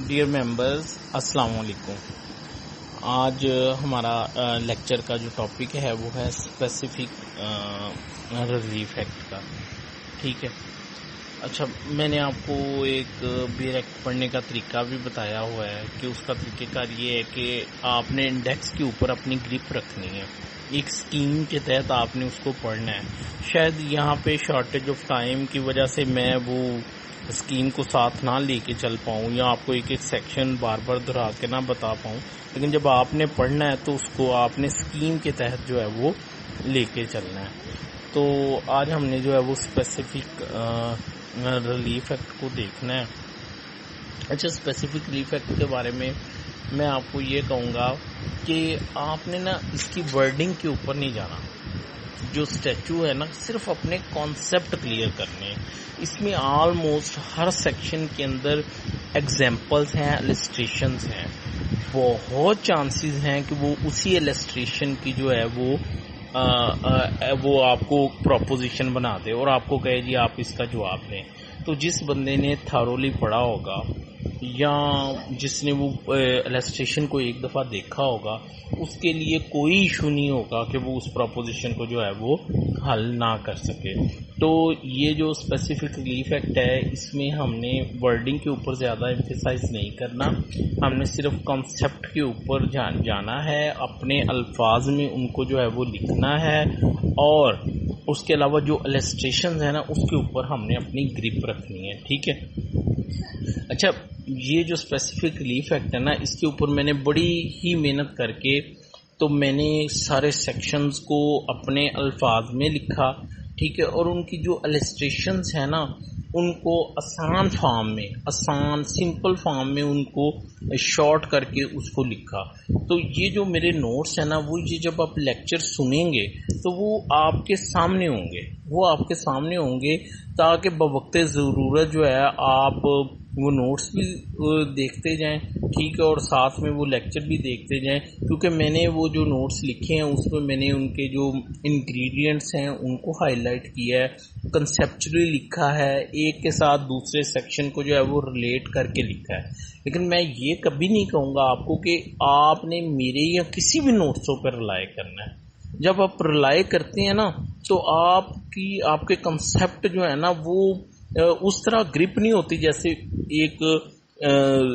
Dear members, السلام علیکم۔ آج ہمارا لیکچر کا جو ٹاپک ہے وہ ہے اسپیسیفک ریلیف ایکٹ کا۔ ٹھیک ہے، اچھا، میں نے آپ کو ایک بیر ایکٹ پڑھنے کا طریقہ بھی بتایا ہوا ہے کہ اس کا طریقہ کار یہ ہے کہ آپ نے انڈیکس کے اوپر اپنی گرپ رکھنی ہے، ایک اسکیم کے تحت آپ نے اس کو پڑھنا ہے۔ شاید یہاں پہ شارٹیج آف ٹائم کی وجہ سے میں وہ اسکیم کو ساتھ نہ لے کے چل پاؤں یا آپ کو ایک ایک سیکشن بار بار دہرا کے نہ بتا پاؤں، لیکن جب آپ نے پڑھنا ہے تو اس کو آپ نے اسکیم کے تحت جو ہے وہ لے کے چلنا ہے۔ تو آج ہم نے جو ہے وہ اسپیسیفک ریلیف ایکٹ کو دیکھنا ہے۔ اچھا، اسپیسیفک ریلیف ایکٹ کے بارے میں آپ کو یہ کہوں گا کہ آپ نے نا اس کی ورڈنگ کے اوپر نہیں جانا، جو اسٹیچو ہے نا صرف اپنے کانسیپٹ کلیئر کرنے ہیں۔ اس میں آلموسٹ ہر سیکشن کے اندر ایگزامپلس ہیں، السٹریشنز ہیں، بہت چانسز ہیں کہ وہ اسی السٹریشن کی جو ہے وہ آپ کو پروپوزیشن بنا دے اور آپ کو کہے جی آپ اس کا جواب دیں۔ تو جس بندے نے تھارولی پڑھا ہوگا یا جس نے وہ السٹریشن کو ایک دفعہ دیکھا ہوگا، اس کے لیے کوئی ایشو نہیں ہوگا کہ وہ اس پروپوزیشن کو جو ہے وہ حل نہ کر سکے۔ تو یہ جو اسپیسیفک ریلیف ایکٹ ہے، اس میں ہم نے ورڈنگ کے اوپر زیادہ ایمفیسائز نہیں کرنا، ہم نے صرف کانسیپٹ کے اوپر جانا ہے، اپنے الفاظ میں ان کو جو ہے وہ لکھنا ہے، اور اس کے علاوہ جو السٹریشنز ہیں نا اس کے اوپر ہم نے اپنی گرپ رکھنی ہے۔ ٹھیک ہے، اچھا، یہ جو اسپیسیفک ریلیف ایکٹ ہے نا، اس کے اوپر میں نے بڑی ہی محنت کر کے تو میں نے سارے سیکشنز کو اپنے الفاظ میں لکھا۔ ٹھیک ہے، اور ان کی جو السٹریشنز ہیں نا ان کو آسان فارم میں، سمپل فارم میں ان کو شارٹ کر کے اس کو لکھا۔ تو یہ جو میرے نوٹس ہیں نا، وہ یہ جب آپ لیکچر سنیں گے تو وہ آپ کے سامنے ہوں گے، تاکہ بوقت ضرورت جو ہے آپ وہ نوٹس بھی دیکھتے جائیں۔ ٹھیک ہے، اور ساتھ میں وہ لیکچر بھی دیکھتے جائیں، کیونکہ میں نے وہ جو نوٹس لکھے ہیں اس میں نے ان کے جو انگریڈینٹس ہیں ان کو ہائی لائٹ کیا ہے، کنسیپچولی لکھا ہے، ایک کے ساتھ دوسرے سیکشن کو جو ہے وہ ریلیٹ کر کے لکھا ہے۔ لیکن میں یہ کبھی نہیں کہوں گا آپ کو کہ آپ نے میرے یا کسی بھی نوٹسوں پر رلائے کرنا ہے۔ جب آپ رلائے کرتے ہیں نا تو آپ کے کنسیپٹ جو ہے نا وہ اس طرح گرپ نہیں ہوتی جیسے ایک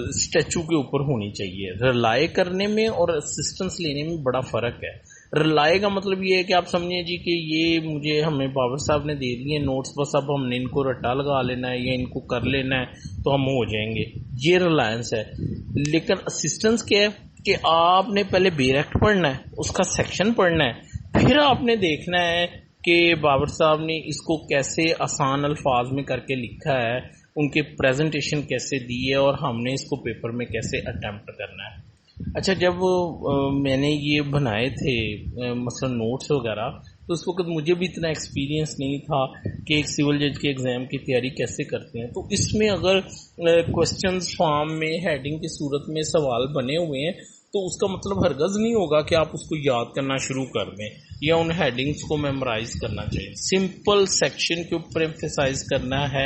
اسٹیچو کے اوپر ہونی چاہیے۔ رلائے کرنے میں اور اسسٹنس لینے میں بڑا فرق ہے۔ رلائے کا مطلب یہ ہے کہ آپ سمجھیں جی کہ یہ ہمیں باور صاحب نے دے دیے نوٹس، بس اب ہم نے ان کو رٹا لگا لینا ہے یا ان کو کر لینا ہے تو ہم ہو جائیں گے، یہ ریلائنس ہے۔ لیکن اسسٹنس کیا ہے کہ آپ نے پہلے بیر ایکٹ پڑھنا ہے، اس کا سیکشن پڑھنا ہے، پھر آپ نے دیکھنا ہے کہ باور صاحب نے اس کو کیسے آسان الفاظ میں کر کے لکھا ہے، ان کے پریزنٹیشن کیسے دی ہے، اور ہم نے اس کو پیپر میں کیسے اٹیمپٹ کرنا ہے۔ اچھا، جب میں نے یہ بنائے تھے مثلا نوٹس وغیرہ، تو اس وقت مجھے بھی اتنا ایکسپیرینس نہیں تھا کہ ایک سول جج کے ایگزام کی تیاری کیسے کرتے ہیں۔ تو اس میں اگر کوسچنز فارم میں ہیڈنگ کی صورت میں سوال بنے ہوئے ہیں تو اس کا مطلب ہرگز نہیں ہوگا کہ آپ اس کو یاد کرنا شروع کر دیں یا ان ہیڈنگز کو میمورائز کرنا چاہیے۔ سمپل سیکشن کے اوپر ایمفیسائز کرنا ہے،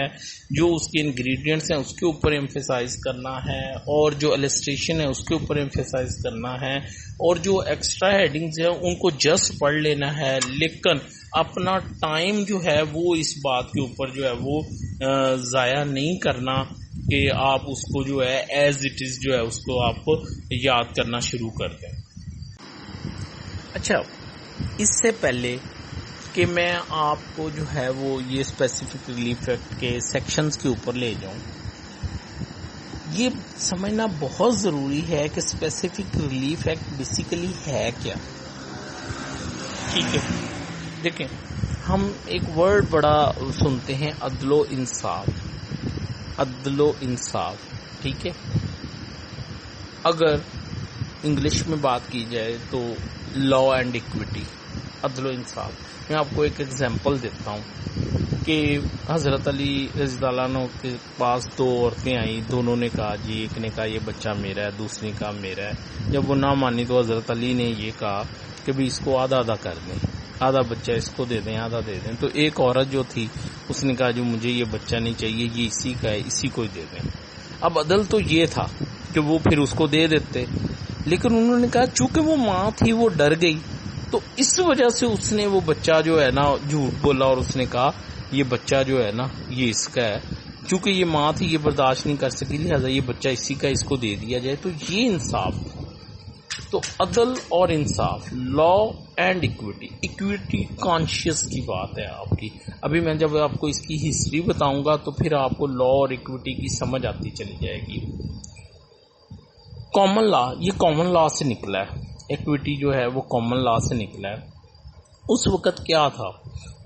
جو اس کے انگریڈینٹس ہیں اس کے اوپر ایمفیسائز کرنا ہے، اور جو السٹریشن ہے اس کے اوپر ایمفیسائز کرنا ہے، اور جو ایکسٹرا ہیڈنگز ہیں ان کو جسٹ پڑھ لینا ہے، لیکن اپنا ٹائم جو ہے وہ اس بات کے اوپر جو ہے وہ ضائع نہیں کرنا کہ آپ اس کو جو ہے ایز اٹ از جو ہے اس کو آپ یاد کرنا شروع کر دیں۔ اچھا، اس سے پہلے کہ میں آپ کو جو ہے وہ یہ اسپیسیفک ریلیف ایکٹ کے سیکشنز کے اوپر لے جاؤں، یہ سمجھنا بہت ضروری ہے کہ اسپیسیفک ریلیف ایکٹ بیسیکلی ہے کیا۔ ٹھیک ہے، دیکھیں، ہم ایک ورڈ بڑا سنتے ہیں، عدل و انصاف۔ عدل و انصاف، ٹھیک ہے، اگر انگلش میں بات کی جائے تو لا اینڈ ایکویٹی، عدل و انصاف۔ میں آپ کو ایک ایگزامپل دیتا ہوں کہ حضرت علی رضی اللہ عنہ کے پاس دو عورتیں آئیں، دونوں نے کہا جی، ایک نے کہا یہ بچہ میرا ہے، دوسری نے کہا میرا ہے۔ جب وہ نہ مانی تو حضرت علی نے یہ کہا کہ بھی اس کو آدھا آدھا کر دیں، آدھا بچہ اس کو دے دیں، آدھا دے دیں۔ تو ایک عورت جو تھی اس نے کہا جو مجھے یہ بچہ نہیں چاہیے، یہ اسی کا ہے، اسی کو ہی دے دیں۔ اب عدل تو یہ تھا کہ وہ پھر اس کو دے دیتے، لیکن انہوں نے کہا چونکہ وہ ماں تھی وہ ڈر گئی، تو اس وجہ سے اس نے وہ بچہ جو ہے نا جھوٹ بولا، اور اس نے کہا یہ بچہ جو ہے نا یہ اس کا ہے، چونکہ یہ ماں تھی یہ برداشت نہیں کر سکی، لہذا یہ بچہ اسی کا، اس کو دے دیا جائے۔ تو یہ انصاف تھا۔ تو عدل اور انصاف، law and equity, equity conscious کی بات ہے آپ کی۔ ابھی میں جب آپ کو اس کی ہسٹری بتاؤں گا تو پھر آپ کو لا اور ایکویٹی کی سمجھ آتی چلی جائے گی۔ کامن لا، یہ کامن لا سے نکلا ہے، ایکویٹی جو ہے وہ کامن لا سے نکلا ہے۔ اس وقت کیا تھا،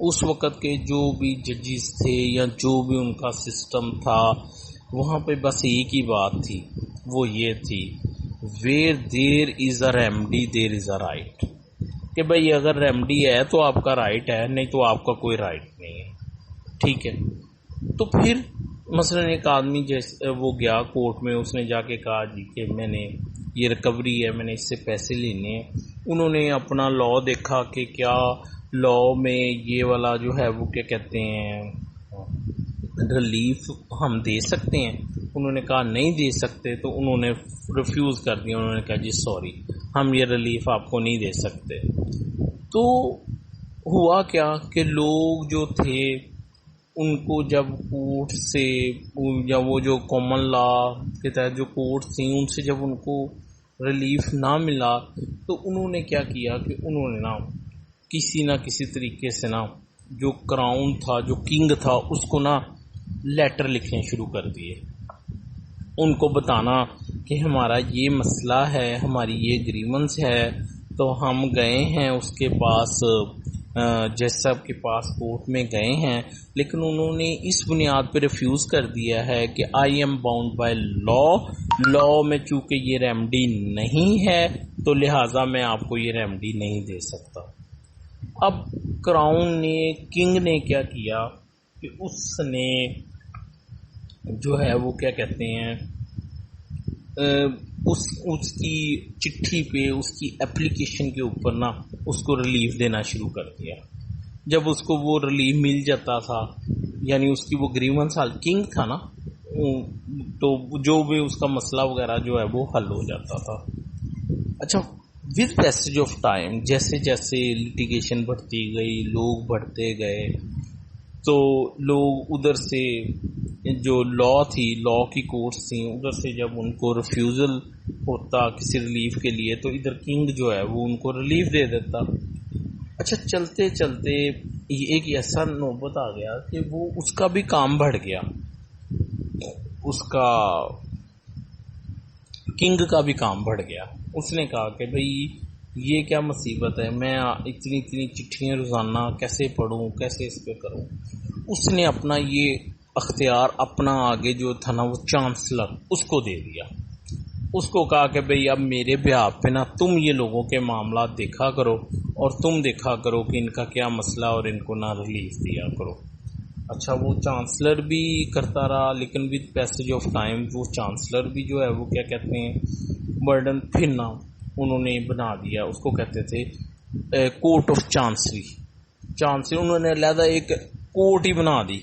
اس وقت کے جو بھی ججز تھے یا جو بھی ان کا سسٹم تھا، وہاں پہ بس ایک ہی بات تھی، وہ یہ تھی where there is a remedy there is a right، کہ بھئی اگر ریمڈی ہے تو آپ کا رائٹ ہے، نہیں تو آپ کا کوئی رائٹ نہیں ہے، ٹھیک ہے۔ تو پھر مثلا ایک آدمی جیسے وہ گیا کورٹ میں، اس نے جا کے کہا جی کہ میں نے یہ ریکوری ہے، میں نے اس سے پیسے لینے ہیں۔ انہوں نے اپنا لا دیکھا کہ کیا لا میں یہ والا جو ہے وہ کیا کہتے ہیں ریلیف ہم دے سکتے ہیں، انہوں نے کہا نہیں دے سکتے، تو انہوں نے ریفیوز کر دیا، انہوں نے کہا جی سوری ہم یہ ریلیف آپ کو نہیں دے سکتے۔ تو ہوا کیا کہ لوگ جو تھے ان کو جب کورٹ سے یا وہ جو کامن لا کے تحت جو کورٹ تھیں ان سے جب ان کو ریلیف نہ ملا، تو انہوں نے کیا کیا کہ انہوں نے نہ کسی طریقے سے جو کراؤن تھا، جو کنگ تھا، اس کو لیٹر لکھنے شروع کر دیے، ان کو بتانا کہ ہمارا یہ مسئلہ ہے، ہماری یہ گریونس ہے۔ تو ہم گئے ہیں اس کے پاس، جج صاحب کے پاس کورٹ میں گئے ہیں، لیکن انہوں نے اس بنیاد پہ ریفیوز کر دیا ہے کہ I am bound by law میں چونکہ یہ ریمڈی نہیں ہے تو لہٰذا میں آپ کو یہ ریمڈی نہیں دے سکتا۔ اب کراؤن نے، کنگ نے کیا کیا کہ اس نے جو ہے وہ کیا کہتے ہیں اس کی چٹھی پہ، اس کی اپلیکیشن کے اوپر اس کو ریلیف دینا شروع کر دیا۔ جب اس کو وہ ریلیف مل جاتا تھا، یعنی اس کی وہ گریونس حل، کنگ تھا تو جو بھی اس کا مسئلہ وغیرہ جو ہے وہ حل ہو جاتا تھا۔ اچھا، ود پیسج آف ٹائم جیسے جیسے لٹیگیشن بڑھتی گئی، لوگ بڑھتے گئے، تو لوگ ادھر سے جو لا تھی، لا کی کورٹس تھیں، ادھر سے جب ان کو ریفیوزل ہوتا کسی ریلیف کے لیے تو ادھر کنگ جو ہے وہ ان کو ریلیف دے دیتا۔ اچھا، چلتے چلتے ایک ایسا نوبت آ گیا کہ وہ اس کا بھی کام بڑھ گیا، اس کا کنگ کا بھی کام بڑھ گیا۔ اس نے کہا کہ بھئی یہ کیا مصیبت ہے، میں اتنی چٹھیاں روزانہ کیسے پڑھوں، کیسے اس پہ کروں۔ اس نے اپنا یہ اختیار اپنا آگے جو تھا وہ چانسلر اس کو دے دیا۔ اس کو کہا کہ بھئی اب میرے بیہاف پہ تم یہ لوگوں کے معاملات دیکھا کرو، اور تم دیکھا کرو کہ ان کا کیا مسئلہ، اور ان کو ریلیف دیا کرو۔ اچھا، وہ چانسلر بھی کرتا رہا، لیکن ود پیسج آف ٹائم وہ چانسلر بھی جو ہے وہ کیا کہتے ہیں برڈن پھر انہوں نے بنا دیا، اس کو کہتے تھے کورٹ آف چانسری۔ انہوں نے علیحدہ ایک کورٹ ہی بنا دی،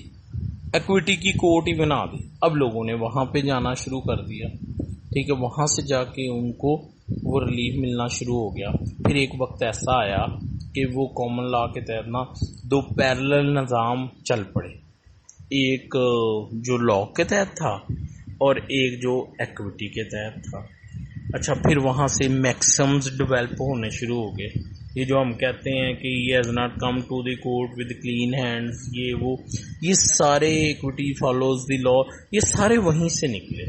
ایکویٹی کی کورٹ ہی بنا دی۔ اب لوگوں نے وہاں پہ جانا شروع کر دیا، ٹھیک ہے، وہاں سے جا کے ان کو وہ ریلیف ملنا شروع ہو گیا۔ پھر ایک وقت ایسا آیا کہ وہ کامن لا کے تحت دو پیرلل نظام چل پڑے، ایک جو لا کے تحت تھا اور ایک جو ایکویٹی کے تحت تھا۔ اچھا، پھر وہاں سے میکسمز ڈیولپ ہونے شروع ہو گئے، یہ جو ہم کہتے ہیں کہ یہ has not come to the court with clean hands, یہ سارے ایکویٹی فالوز دی لا، یہ سارے وہیں سے نکلے۔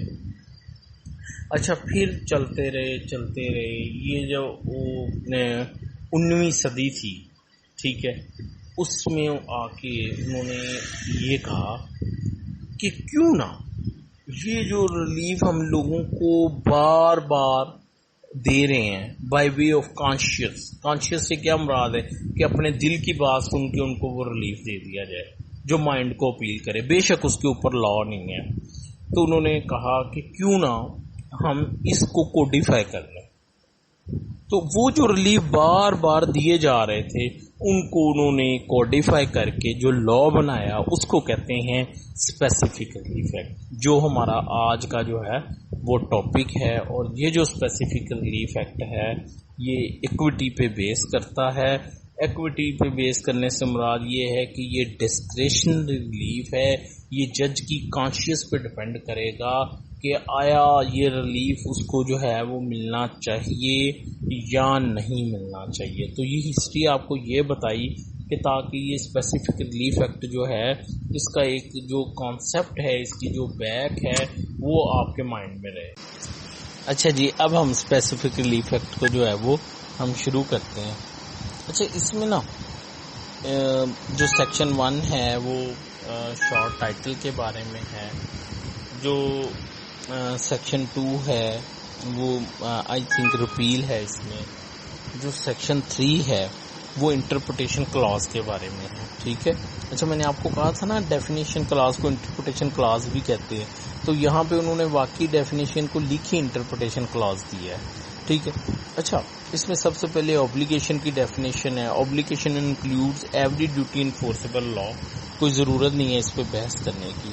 اچھا، پھر چلتے رہے، یہ جو 19ویں صدی تھی، ٹھیک ہے، اس میں آ کے انہوں نے یہ کہا کہ کیوں نہ یہ جو ریلیف ہم لوگوں کو بار بار دے رہے ہیں بائی وے آف کانشیس سے کیا مراد ہے کہ اپنے دل کی بات سن کے ان کو وہ ریلیف دے دیا جائے جو مائنڈ کو اپیل کرے، بے شک اس کے اوپر لا نہیں ہے۔ تو انہوں نے کہا کہ کیوں نہ ہم اس کو کوڈیفائی کر لیں، تو وہ جو ریلیف بار بار دیے جا رہے تھے ان کو انہوں نے کوڈیفائی کر کے جو لا بنایا اس کو کہتے ہیں اسپیسیفک ریلیف ایکٹ، جو ہمارا آج کا جو ہے وہ ٹاپک ہے. اور یہ جو اسپیسیفک ریلیف ایکٹ ہے یہ ایکوٹی پہ بیس کرتا ہے. ایکوٹی پہ بیس کرنے سے مراد یہ ہے کہ یہ ڈسکریشنری ریلیف ہے، یہ جج کی کانشیس پہ ڈپینڈ کرے گا کہ آیا یہ ریلیف اس کو جو ہے وہ ملنا چاہیے یا نہیں ملنا چاہیے. تو یہ ہسٹری آپ کو یہ بتائی کہ تاکہ یہ اسپیسیفک ریلیف ایکٹ جو ہے اس کا ایک جو کانسیپٹ ہے، اس کی جو بیک ہے وہ آپ کے مائنڈ میں رہے. اچھا جی، اب ہم اسپیسیفک ریلیف ایکٹ کو جو ہے وہ ہم شروع کرتے ہیں. اچھا، اس میں نا جو سیکشن 1 ہے وہ شارٹ ٹائٹل کے بارے میں ہے، جو سیکشن 2 ہے وہ آئی تھنک ریپیل ہے. اس میں جو سیکشن 3 ہے وہ انٹرپریٹیشن کلاز کے بارے میں ہے. ٹھیک ہے. اچھا، میں نے آپ کو کہا تھا نا ڈیفینیشن کلاز کو انٹرپریٹیشن کلاز بھی کہتے ہیں، تو یہاں پہ انہوں نے واقعی ڈیفینیشن کو لکھی انٹرپریٹیشن کلاز دیا ہے. ٹھیک ہے. اچھا، اس میں سب سے پہلے اوبلیگیشن کی ڈیفینیشن ہے. اوبلیگیشن انکلوڈز ایوری ڈیوٹی انفورسیبل لا، کوئی ضرورت نہیں ہے اس پہ بحث کرنے کی.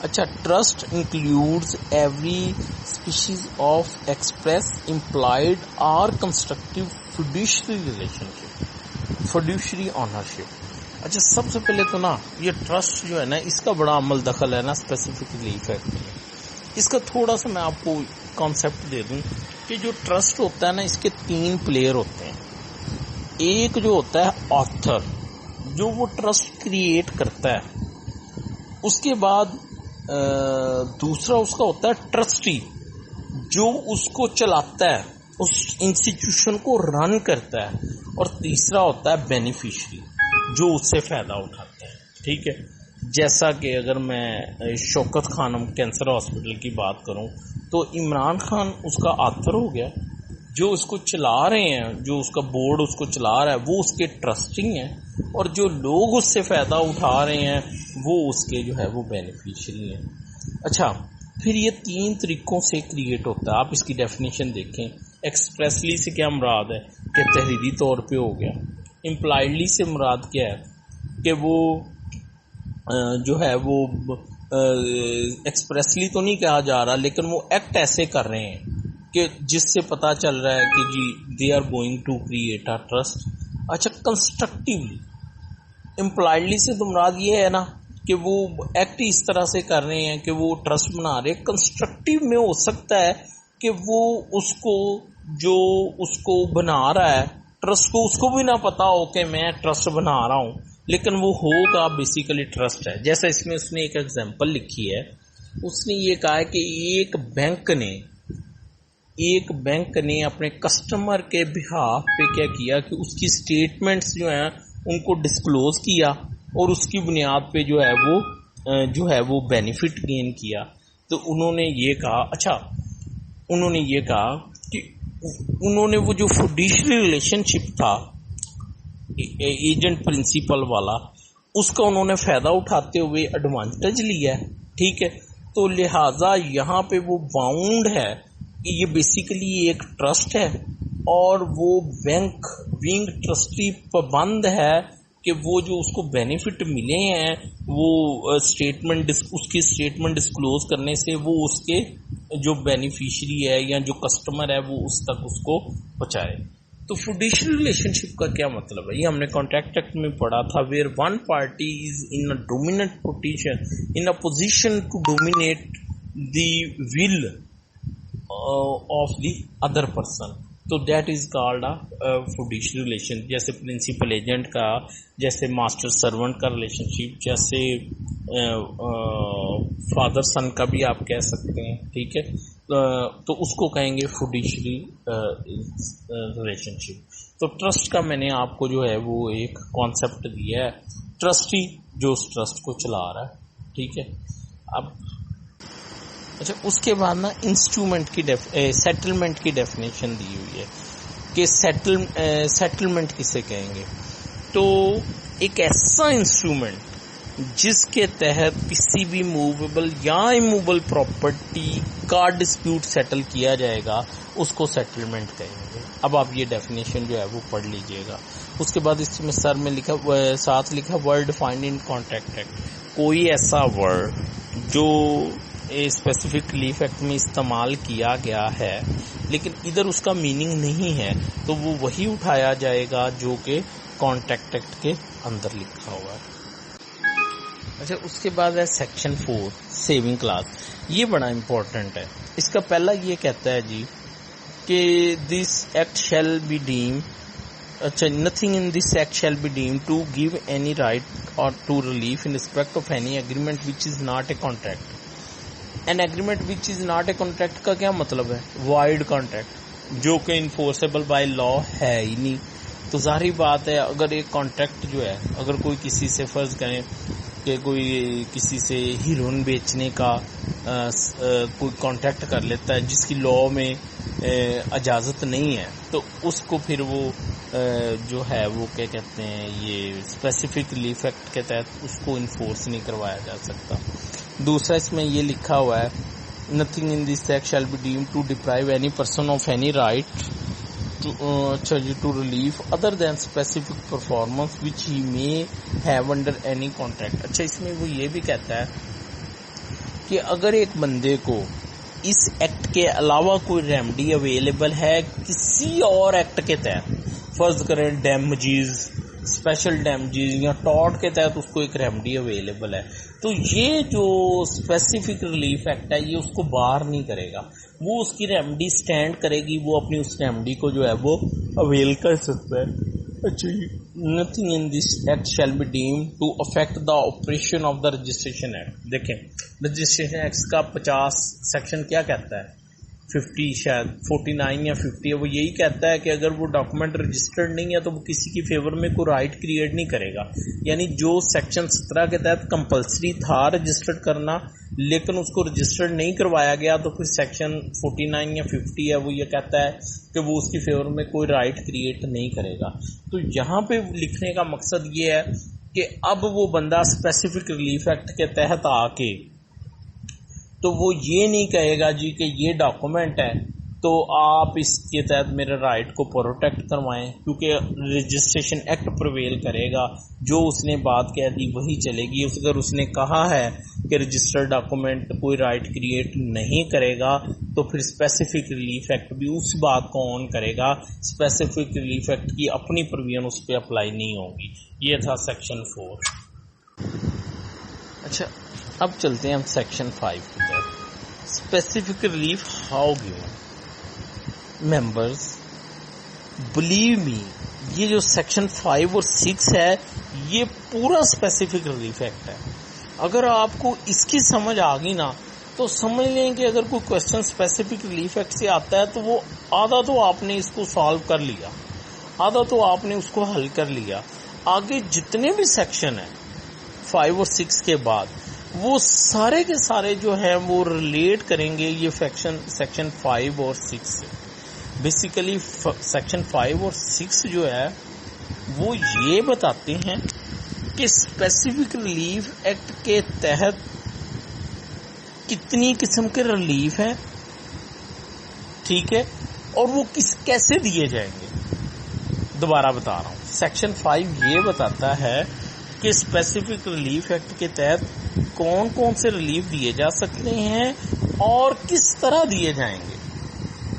اچھا، trust includes every species of express implied اور constructive fiduciary relationship, fiduciary ownership. اچھا، سب سے پہلے تو نا یہ ٹرسٹ جو ہے نا اس کا بڑا عمل دخل ہے نا اسپیسیفک ریلیف ایکٹ میں. اس کا تھوڑا سا میں آپ کو کانسیپٹ دے دوں کہ جو ٹرسٹ ہوتا ہے نا اس کے 3 پلیئر ہوتے ہیں. ایک جو ہوتا ہے آتھر، جو وہ ٹرسٹ کریٹ کرتا ہے. اس کے بعد دوسرا اس کا ہوتا ہے ٹرسٹی، جو اس کو چلاتا ہے، اس انسٹیٹیوشن کو رن کرتا ہے. اور تیسرا ہوتا ہے بینیفیشری، جو اس سے فائدہ اٹھاتا ہے. ٹھیک ہے. جیسا کہ اگر میں شوکت خانم کینسر ہاسپٹل کی بات کروں تو عمران خان اس کا آتھر ہو گیا، جو اس کو چلا رہے ہیں، جو اس کا بورڈ اس کو چلا رہا ہے وہ اس کے ٹرسٹی ہیں، اور جو لوگ اس سے فائدہ اٹھا رہے ہیں وہ اس کے جو ہے وہ بینیفیشری ہیں. اچھا، پھر یہ 3 طریقوں سے کریٹ ہوتا ہے. آپ اس کی ڈیفینیشن دیکھیں. ایکسپریسلی سے کیا مراد ہے کہ تحریری طور پہ ہو گیا. امپلائڈلی سے مراد کیا ہے کہ وہ جو ہے وہ ایکسپریسلی تو نہیں کہا جا رہا لیکن وہ ایکٹ ایسے کر رہے ہیں کہ جس سے پتا چل رہا ہے کہ جی they are going to create a trust. اچھا، کنسٹرکٹیولی، امپلائڈلی سے تو مراد یہ ہے نا کہ وہ ایکٹ اس طرح سے کر رہے ہیں کہ وہ ٹرسٹ بنا رہے. کنسٹرکٹیو میں ہو سکتا ہے کہ وہ اس کو جو اس کو بنا رہا ہے ٹرسٹ کو، اس کو بھی نہ پتا ہو کہ میں ٹرسٹ بنا رہا ہوں، لیکن وہ ہوگا بیسیکلی ٹرسٹ ہے. جیسا اس میں اس نے ایک ایگزامپل لکھی ہے. اس نے یہ کہا ہے کہ ایک بینک نے اپنے کسٹمر کے بہاف پہ کیا کیا کہ اس کی سٹیٹمنٹس جو ہیں ان کو ڈسکلوز کیا اور اس کی بنیاد پہ جو ہے وہ بینیفٹ گین کیا. تو انہوں نے یہ کہا، انہوں نے یہ کہا کہ انہوں نے وہ جو فیڈوشری ریلیشن شپ تھا ایجنٹ پرنسپل والا، اس کا انہوں نے فائدہ اٹھاتے ہوئے ایڈوانٹیج لیا ہے. ٹھیک ہے. تو لہٰذا یہاں پہ وہ باؤنڈ ہے کہ یہ بیسیکلی ایک ٹرسٹ ہے اور وہ بینک بینگ ٹرسٹی پابند ہے کہ وہ جو اس کو بینیفٹ ملے ہیں وہ اس کی اسٹیٹمنٹ ڈسکلوز کرنے سے وہ اس کے جو بینیفیشری ہے یا جو کسٹمر ہے وہ اس تک اس کو پہنچائے. تو فیڈوشری ریلیشن شپ کا کیا مطلب ہے؟ یہ ہم نے کانٹریکٹ ایکٹ میں پڑھا تھا. Where one party is in a dominant position to dominate the will of the other person, تو that is called fiduciary relation. جیسے پرنسپل ایجنٹ کا، جیسے ماسٹر سرونٹ کا ریلیشن شپ، جیسے فادر سن کا بھی آپ کہہ سکتے ہیں. ٹھیک ہے. تو اس کو کہیں گے فیڈوشری ریلیشن شپ. تو ٹرسٹ کا میں نے آپ کو جو ہے وہ ایک کانسیپٹ دیا ہے، ٹرسٹی جو اس ٹرسٹ کو چلا رہا ہے. ٹھیک ہے. اب اچھا، اس کے بعد نا انسٹرومنٹ کی سیٹلمنٹ کی ڈیفینیشن دی ہوئی ہے کہ سیٹلمنٹ کسے کہیں گے. تو ایک ایسا انسٹرومنٹ جس کے تحت کسی بھی موویبل یا اموویبل پراپرٹی کا ڈسپیوٹ سیٹل کیا جائے گا اس کو سیٹلمنٹ کہیں گے. اب آپ یہ ڈیفینیشن جو ہے وہ پڑھ لیجئے گا. اس کے بعد اس میں سر میں ساتھ لکھا word defined in contract act. کوئی ایسا ورڈ جو اسپیسیفک ریلیف ایکٹ میں استعمال کیا گیا ہے لیکن ادھر اس کا میننگ نہیں ہے تو وہ وہی اٹھایا جائے گا جو کہ کانٹریکٹ ایکٹ کے اندر لکھا ہوا ہے. اچھا اس کے بعد ہے سیکشن 4 سیونگ کلاس. یہ بڑا امپورٹنٹ ہے. اس کا پہلا یہ کہتا ہے جی کہ this act shall be deemed nothing in this act shall be deemed to give any right or to relief in respect of any agreement which is not a contract. An agreement which is not a contract کا کیا مطلب ہے؟ void contract جو کہ enforceable by law ہے ہی نہیں. تو ظاہری بات ہے اگر ایک کانٹریکٹ جو ہے اگر کوئی کسی سے فرض کریں کہ کوئی کسی سے ہیروئن بیچنے کا کوئی کانٹریکٹ کر لیتا ہے جس کی لا میں اجازت نہیں ہے تو اس کو پھر وہ جو ہے وہ کیا کہتے ہیں یہ اسپیسیفک ریلیف ایکٹ کے تحت اس کو انفورس نہیں کروایا جا سکتا. دوسرا اس میں یہ لکھا ہوا ہے nothing in this act shall be deemed to deprive any person of any right to relief other than specific performance which he may have under any contract. اچھا اس میں وہ یہ بھی کہتا ہے کہ اگر ایک بندے کو اس ایکٹ کے علاوہ کوئی ریمیڈی اویلیبل ہے کسی اور ایکٹ کے تحت فرض کریں ڈیمیجز اسپیشل ڈیمیجز یا ٹارٹ کے تحت اس کو ایک ریمیڈی اویلیبل ہے تو یہ جو اسپیسیفک ریلیف ایکٹ ہے یہ اس کو باہر نہیں کرے گا. وہ اس کی ریمیڈی سٹینڈ کرے گی. وہ اپنی اس ریمیڈی کو جو ہے وہ اویل کر سکتا ہے. اچھا nothing in this act shall be deemed to affect the operation of the registration act. دیکھیں رجسٹریشن ایکٹ کا 50 سیکشن کیا کہتا ہے 50 شاید 49 یا 50 ہے. وہ یہی کہتا ہے کہ اگر وہ ڈاکومنٹ رجسٹرڈ نہیں ہے تو وہ کسی کی فیور میں کوئی رائٹ کریٹ نہیں کرے گا. یعنی جو سیکشن 17 کے تحت کمپلسری تھا رجسٹرڈ کرنا لیکن اس کو رجسٹرڈ نہیں کروایا گیا تو پھر سیکشن 49 یا 50 ہے وہ یہ کہتا ہے کہ وہ اس کی فیور میں کوئی رائٹ کریٹ نہیں کرے گا. تو یہاں پہ لکھنے کا مقصد یہ ہے کہ اب وہ بندہ اسپیسیفک ریلیف ایکٹ کے تحت آ کے تو وہ یہ نہیں کہے گا جی کہ یہ ڈاکومنٹ ہے تو آپ اس کے تحت میرے رائٹ کو پروٹیکٹ کروائیں کیونکہ رجسٹریشن ایکٹ پرویل کرے گا. جو اس نے بات کہہ دی وہی چلے گی. اگر اس نے کہا ہے کہ رجسٹرڈ ڈاکومنٹ کوئی رائٹ کریٹ نہیں کرے گا تو پھر اسپیسیفک ریلیف ایکٹ بھی اس بات کو آن کرے گا. اسپیسیفک ریلیف ایکٹ کی اپنی پروویژن اس پہ اپلائی نہیں ہوگی. یہ تھا سیکشن 4. اچھا اب چلتے ہیں ہم سیکشن 5 کی طرف. Specific relief how given members believe me یہ جو سیکشن 5 اور 6 ہے یہ پورا اسپیسیفک ریلیف ایکٹ ہے. اگر آپ کو اس کی سمجھ آ گئی نا تو سمجھ لیں کہ اگر کوئی کوشچن اسپیسیفک ریلیف ایکٹ سے آتا ہے تو وہ آدھا تو آپ نے اس کو سالو کر لیا آدھا تو آپ نے اس کو حل کر لیا. آگے جتنے بھی سیکشن ہیں 5 اور 6 کے بعد وہ سارے کے سارے جو ہیں وہ ریلیٹ کریں گے یہ سیکشن 5 اور 6 سے. بیسیکلی سیکشن 5 اور 6 جو ہے وہ یہ بتاتے ہیں کہ اسپیسیفک ریلیف ایکٹ کے تحت کتنی قسم کے ریلیف ہیں ٹھیک ہے اور وہ کیسے دیے جائیں گے. دوبارہ بتا رہا ہوں سیکشن 5 یہ بتاتا ہے کہ اسپیسیفک ریلیف ایکٹ کے تحت کون کون سے ریلیف دیے جا سکتے ہیں اور کس طرح دیے جائیں گے.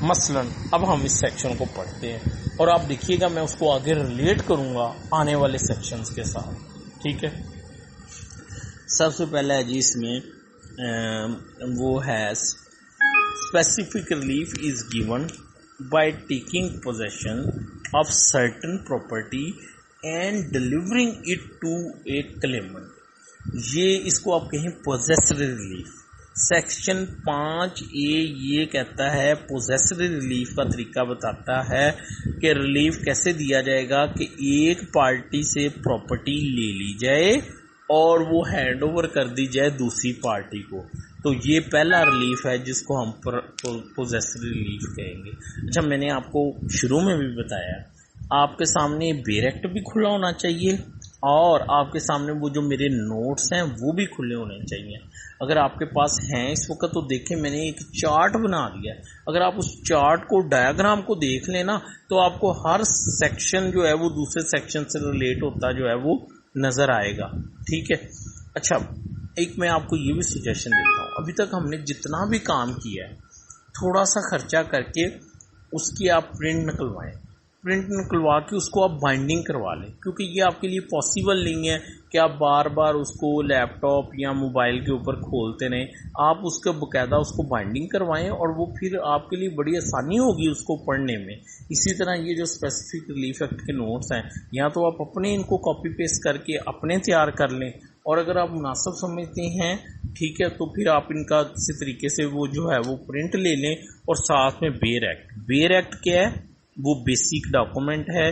مثلا اب ہم اس سیکشن کو پڑھتے ہیں اور آپ دیکھیے گا میں اس کو آگے ریلیٹ کروں گا آنے والے سیکشنز کے ساتھ ٹھیک ہے. سب سے پہلا ہے جی اس میں وہ ہے specific relief is given by taking position of certain property and delivering it to a claimant. یہ اس کو آپ کہیں پوزیسری ریلیف. سیکشن 5A یہ کہتا ہے پوزیسری ریلیف کا طریقہ بتاتا ہے کہ ریلیف کیسے دیا جائے گا کہ ایک پارٹی سے پراپرٹی لے لی جائے اور وہ ہینڈ اوور کر دی جائے دوسری پارٹی کو. تو یہ پہلا ریلیف ہے جس کو ہم پوزیسری ریلیف کہیں گے. اچھا میں نے آپ کو شروع میں بھی بتایا آپ کے سامنے بیر ایکٹ بھی کھلا ہونا چاہیے اور آپ کے سامنے وہ جو میرے نوٹس ہیں وہ بھی کھلے ہونے چاہیے. اگر آپ کے پاس ہیں اس وقت تو دیکھیں میں نے ایک چارٹ بنا دیا ہے. اگر آپ اس چارٹ کو ڈایاگرام کو دیکھ لیں نا تو آپ کو ہر سیکشن جو ہے وہ دوسرے سیکشن سے ریلیٹ ہوتا جو ہے وہ نظر آئے گا. ٹھیک ہے. اچھا ایک میں آپ کو یہ بھی سجیشن دیتا ہوں. ابھی تک ہم نے جتنا بھی کام کیا ہے تھوڑا سا خرچہ کر کے اس کی آپ پرنٹ نکلوائیں. پرنٹ نکلوا کے اس کو آپ بائنڈنگ کروا لیں, کیونکہ یہ آپ کے لیے پاسبل نہیں ہے کہ آپ بار بار اس کو لیپ ٹاپ یا موبائل کے اوپر کھولتے رہیں. آپ اس کا باقاعدہ اس کو بائنڈنگ کروائیں اور وہ پھر آپ کے لیے بڑی آسانی ہوگی اس کو پڑھنے میں. اسی طرح یہ جو اسپیسیفک ریلیف ایکٹ کے نوٹس ہیں یا تو آپ اپنے ان کو کاپی پیسٹ کر کے اپنے تیار کر لیں, اور اگر آپ مناسب سمجھتے ہیں ٹھیک ہے تو پھر آپ ان کا کسی طریقے سے وہ جو ہے وہ پرنٹ لے لیں. اور ساتھ میں بیر ایکٹ. بیر ایکٹ کیا ہے؟ وہ بیسک ڈاکومنٹ ہے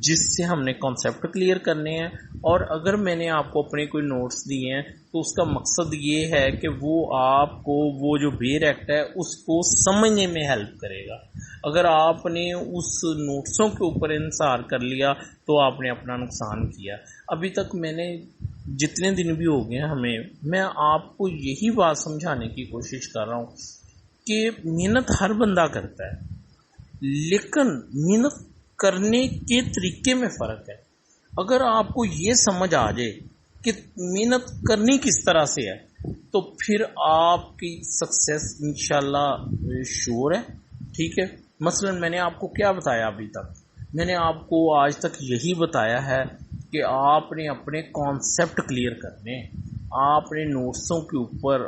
جس سے ہم نے کانسیپٹ کلیئر کرنے ہیں. اور اگر میں نے آپ کو اپنے کوئی نوٹس دیے ہیں تو اس کا مقصد یہ ہے کہ وہ آپ کو وہ جو بیر ایکٹ ہے اس کو سمجھنے میں ہیلپ کرے گا. اگر آپ نے اس نوٹسوں کے اوپر انحصار کر لیا تو آپ نے اپنا نقصان کیا. ابھی تک میں نے جتنے دن بھی ہو گئے ہمیں, میں آپ کو یہی بات سمجھانے کی کوشش کر رہا ہوں کہ محنت ہر بندہ کرتا ہے, لیکن محنت کرنے کے طریقے میں فرق ہے. اگر آپ کو یہ سمجھ آ جائے کہ محنت کرنی کس طرح سے ہے تو پھر آپ کی سکسیس انشاءاللہ شور ہے. ٹھیک ہے. مثلا میں نے آپ کو کیا بتایا ابھی تک؟ میں نے آپ کو آج تک یہی بتایا ہے کہ آپ نے اپنے کانسیپٹ کلیئر کرنے, آپ نے نوٹسوں کے اوپر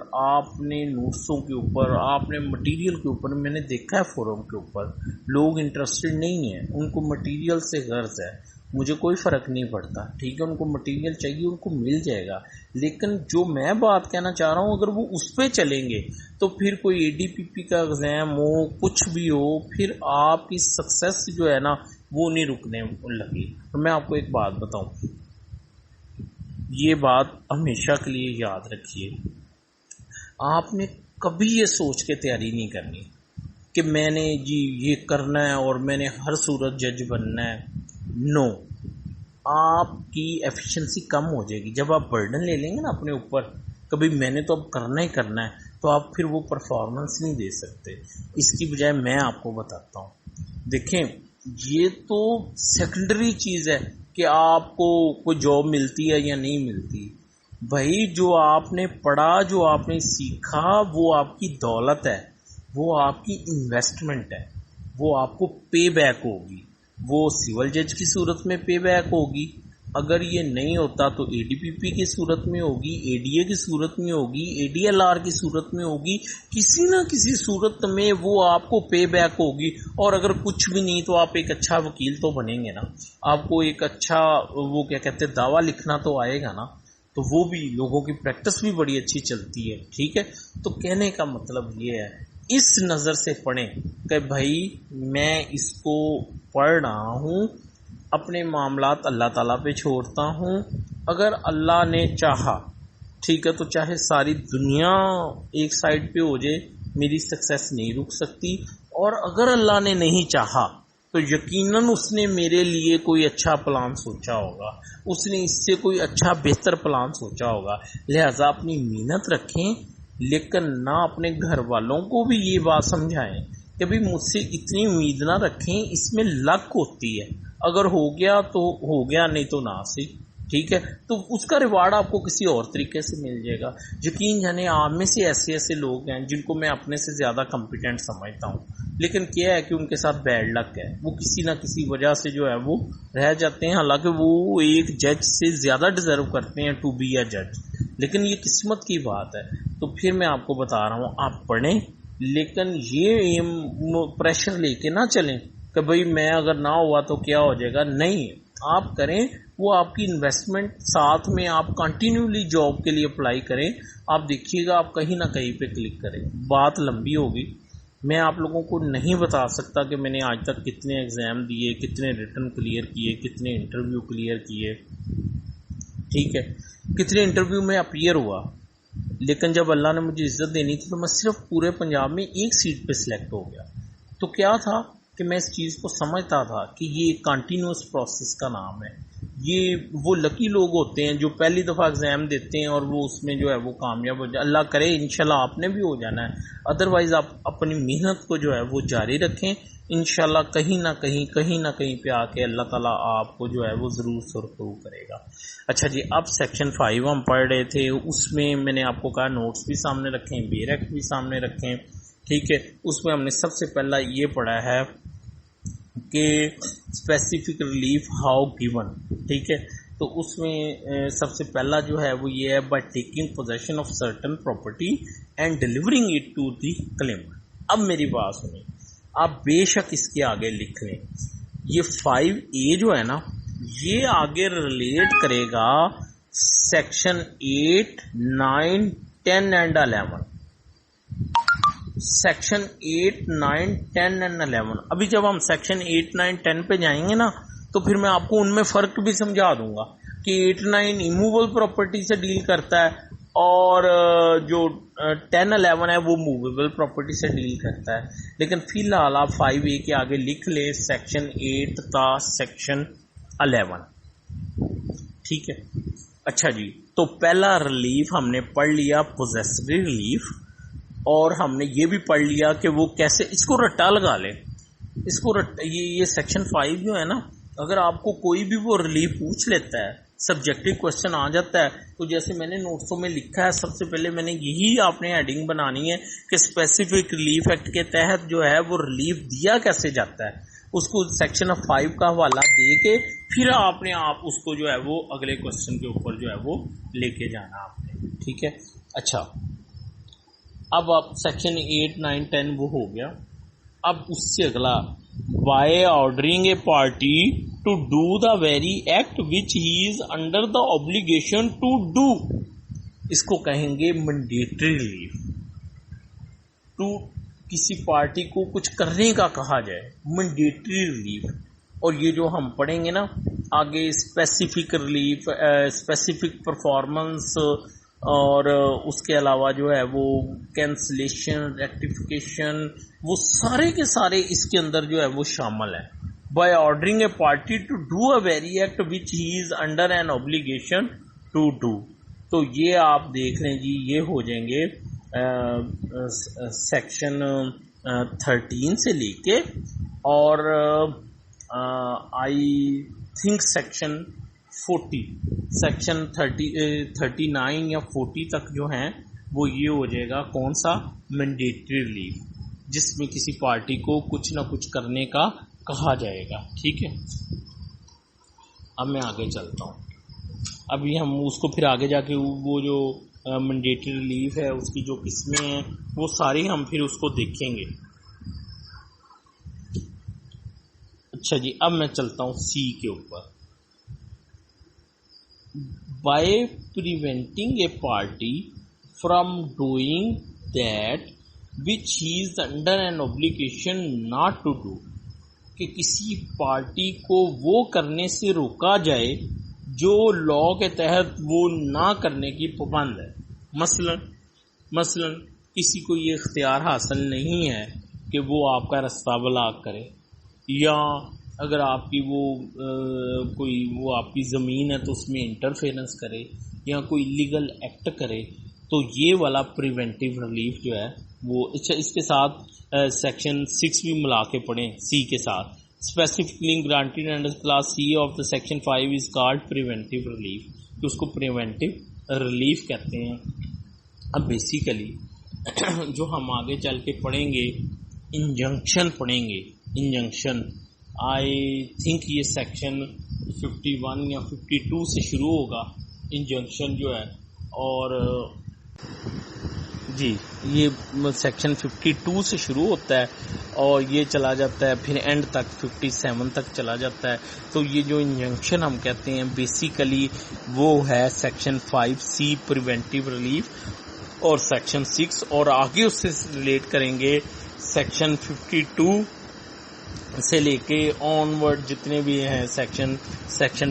آپ نے مٹیریل کے اوپر. میں نے دیکھا ہے فورم کے اوپر لوگ انٹرسٹڈ نہیں ہیں, ان کو مٹیریل سے غرض ہے. مجھے کوئی فرق نہیں پڑتا, ٹھیک ہے, ان کو مٹیریل چاہیے, ان کو مل جائے گا. لیکن جو میں بات کہنا چاہ رہا ہوں اگر وہ اس پہ چلیں گے تو پھر کوئی ADPP کا ایگزام ہو کچھ بھی ہو, پھر آپ کی سکسیس جو ہے نا وہ نہیں رکنے لگی. میں آپ کو ایک بات بتاؤں, یہ بات ہمیشہ کے لیے یاد رکھیے, آپ نے کبھی یہ سوچ کے تیاری نہیں کرنی کہ میں نے جی یہ کرنا ہے اور میں نے ہر صورت جج بننا ہے. نو, آپ کی ایفیشنسی کم ہو جائے گی جب آپ برڈن لے لیں گے نا اپنے اوپر, کبھی میں نے تو اب کرنا ہی کرنا ہے, تو آپ پھر وہ پرفارمنس نہیں دے سکتے. اس کی بجائے میں آپ کو بتاتا ہوں, دیکھیں یہ تو سیکنڈری چیز ہے کہ آپ کو کوئی جاب ملتی ہے یا نہیں ملتی. بھائی جو آپ نے پڑھا, جو آپ نے سیکھا, وہ آپ کی دولت ہے, وہ آپ کی انویسٹمنٹ ہے, وہ آپ کو پے بیک ہوگی. وہ سول جج کی صورت میں پے بیک ہوگی, اگر یہ نہیں ہوتا تو ADPP کی صورت میں ہوگی, ADA کی صورت میں ہوگی, ADLR کی صورت میں ہوگی, کسی نہ کسی صورت میں وہ آپ کو پے بیک ہوگی. اور اگر کچھ بھی نہیں تو آپ ایک اچھا وکیل تو بنیں گے نا, آپ کو ایک اچھا وہ کیا کہتے ہیں دعویٰ لکھنا تو آئے گا نا, تو وہ بھی لوگوں کی پریکٹس بھی بڑی اچھی چلتی ہے. ٹھیک ہے. تو کہنے کا مطلب یہ ہے اس نظر سے پڑھیں کہ بھائی میں اس کو پڑھ رہا ہوں, اپنے معاملات اللہ تعالیٰ پہ چھوڑتا ہوں. اگر اللہ نے چاہا ٹھیک ہے تو چاہے ساری دنیا ایک سائڈ پہ ہو جائے, میری سکسیس نہیں رک سکتی. اور اگر اللہ نے نہیں چاہا تو یقیناً اس نے میرے لیے کوئی اچھا پلان سوچا ہوگا, اس نے اس سے کوئی اچھا بہتر پلان سوچا ہوگا. لہذا اپنی محنت رکھیں, لیکن نہ اپنے گھر والوں کو بھی یہ بات سمجھائیں کہ بھی مجھ سے اتنی امید نہ رکھیں, اس میں لک ہوتی ہے, اگر ہو گیا تو ہو گیا, نہیں تو نہ سی. ٹھیک ہے. تو اس کا ریوارڈ آپ کو کسی اور طریقے سے مل جائے گا. یقین جانے آپ میں سے ایسے لوگ ہیں جن کو میں اپنے سے زیادہ کمپیٹنٹ سمجھتا ہوں, لیکن کیا ہے کہ ان کے ساتھ بیڈ لک ہے, وہ کسی نہ کسی وجہ سے جو ہے وہ رہ جاتے ہیں, حالانکہ وہ ایک جج سے زیادہ ڈیزرو کرتے ہیں ٹو بی اے جج, لیکن یہ قسمت کی بات ہے. تو پھر میں آپ کو بتا رہا ہوں آپ پڑھیں, لیکن یہ پریشر لے کے نہ چلیں کہ بھئی میں اگر نہ ہوا تو کیا ہو جائے گا. نہیں, آپ کریں, وہ آپ کی انویسٹمنٹ, ساتھ میں آپ کنٹینیولی جاب کے لیے اپلائی کریں. آپ دیکھیے گا آپ کہیں نہ کہیں پہ کلک کریں. بات لمبی ہوگی, میں آپ لوگوں کو نہیں بتا سکتا کہ میں نے آج تک کتنے ایگزام دیے, کتنے ریٹن کلیئر کیے, کتنے انٹرویو کلیئر کیے. ٹھیک ہے. کتنے انٹرویو میں اپیئر ہوا, لیکن جب اللہ نے مجھے عزت دینی تھی تو میں صرف پورے پنجاب میں ایک سیٹ پہ سلیکٹ ہو گیا. تو کیا تھا کہ میں اس چیز کو سمجھتا تھا کہ یہ کنٹینیوس پروسیس کا نام ہے. یہ وہ لکی لوگ ہوتے ہیں جو پہلی دفعہ ایگزام دیتے ہیں اور وہ اس میں جو ہے وہ کامیاب ہو جائے. اللہ کرے انشاءاللہ آپ نے بھی ہو جانا ہے. ادروائز آپ اپنی محنت کو جو ہے وہ جاری رکھیں, انشاءاللہ کہیں نہ کہیں پہ آ کے اللہ تعالیٰ آپ کو جو ہے وہ ضرور سرخرو کرے گا. اچھا جی, اب سیکشن 5 ہم پڑھ رہے تھے, اس میں میں نے آپ کو کہا نوٹس بھی سامنے رکھیں, بیر ایکٹ بھی سامنے رکھیں. ٹھیک ہے, اس میں ہم نے سب سے پہلا یہ پڑھا ہے کہ اسپیسیفک ریلیف ہاؤ گیون. ٹھیک ہے, تو اس میں سب سے پہلا جو ہے وہ یہ ہے by taking position of certain property and delivering it to the claimant. اب میری بات سنیں, آپ بے شک اس کے آگے لکھ لیں, یہ 5A جو ہے نا یہ آگے ریلیٹ کرے گا سیکشن 8, 9, 10 اینڈ 11. Section 8, 9, 10 and 11. ابھی جب ہم سیکشن 8, 9, 10 پہ جائیں گے نا تو پھر میں آپ کو ان میں فرق بھی سمجھا دوں گا کہ 8, 9 ایموویبل پراپرٹی سے ڈیل کرتا ہے اور جو 10, 11 ہے وہ موویبل پراپرٹی سے ڈیل کرتا ہے. لیکن فی الحال آپ 5A کے آگے لکھ لیں سیکشن 8 تا سیکشن 11. ٹھیک ہے, اچھا جی, تو پہلا ریلیف ہم نے پڑھ لیا پوزیسری ریلیف, اور ہم نے یہ بھی پڑھ لیا کہ وہ کیسے, اس کو رٹا لگا لیں, اس کو یہ سیکشن 5 جو ہے نا, اگر آپ کو کوئی بھی وہ ریلیف پوچھ لیتا ہے, سبجیکٹو کوشچن آ جاتا ہے, تو جیسے میں نے نوٹسوں میں لکھا ہے, سب سے پہلے میں نے یہی آپ نے ہیڈنگ بنانی ہے کہ اسپیسیفک ریلیف ایکٹ کے تحت جو ہے وہ ریلیف دیا کیسے جاتا ہے, اس کو سیکشن 5 کا حوالہ دے کے پھر آپ اس کو جو ہے وہ اگلے کوشچن کے اوپر جو ہے وہ لے کے جانا آپ نے. ٹھیک ہے, اچھا اب آپ سیکشن 8, 9, 10 وہ ہو گیا. اب اس سے اگلا by ordering a party to do the very act which he is under the obligation to do, اس کو کہیں گے مینڈیٹری ریلیف. ٹو کسی پارٹی کو کچھ کرنے کا کہا جائے, مینڈیٹری ریلیف. اور یہ جو ہم پڑھیں گے نا آگے اسپیسیفک ریلیف, اسپیسیفک پرفارمنس, اور اس کے علاوہ جو ہے وہ کینسلیشن, ریکٹیفیکیشن, وہ سارے کے سارے اس کے اندر جو ہے وہ شامل ہیں. By ordering a party to do a very act which he is under an obligation to do. تو یہ آپ دیکھ لیں جی, یہ ہو جائیں گے سیکشن 13 سے لے کے اور آئی تھنک سیکشن 40, سیکشن 39 یا 40 تک جو ہیں وہ یہ ہو جائے گا کون سا, مینڈیٹری ریلیف, جس میں کسی پارٹی کو کچھ نہ کچھ کرنے کا کہا جائے گا. ٹھیک ہے, اب میں آگے چلتا ہوں. ابھی ہم اس کو پھر آگے جا کے وہ جو مینڈیٹری ریلیف ہے اس کی جو قسمیں ہیں وہ ساری ہم پھر اس کو دیکھیں گے. اچھا جی, اب میں چلتا ہوں سی کے اوپر. By preventing a party from doing that which he is under an obligation not to do, کہ کسی پارٹی کو وہ کرنے سے روکا جائے جو لا کے تحت وہ نہ کرنے کی پابند ہے. مثلا کسی کو یہ اختیار حاصل نہیں ہے کہ وہ آپ کا راستہ بلاک کرے, یا اگر آپ کی وہ آپ کی زمین ہے تو اس میں انٹرفیرنس کرے, یا کوئی لیگل ایکٹ کرے, تو یہ والا پریونٹیو ریلیف جو ہے وہ اس کے ساتھ سیکشن 6 بھی ملا کے پڑھیں سی کے ساتھ. Specifically granted under class C of the section 5 is called preventive relief, کہ اس کو پریونٹیو ریلیف کہتے ہیں. اب بیسیکلی جو ہم آگے چل کے پڑھیں گے انجنکشن پڑھیں گے. انجنکشن آئی تھنک یہ سیکشن 51 یا 52 سے شروع ہوگا انجنکشن جو ہے, اور جی یہ سیکشن 52 سے شروع ہوتا ہے اور یہ چلا جاتا ہے پھر اینڈ تک 57 تک چلا جاتا ہے. تو یہ جو انجنکشن ہم کہتے ہیں بیسیکلی وہ ہے سیکشن 5C پریونٹیو ریلیف, اور سیکشن 6 اور آگے اس سے ریلیٹ کریں گے سیکشن 52 سے لے کے آن ورڈ جتنے بھی ہیں سیکشن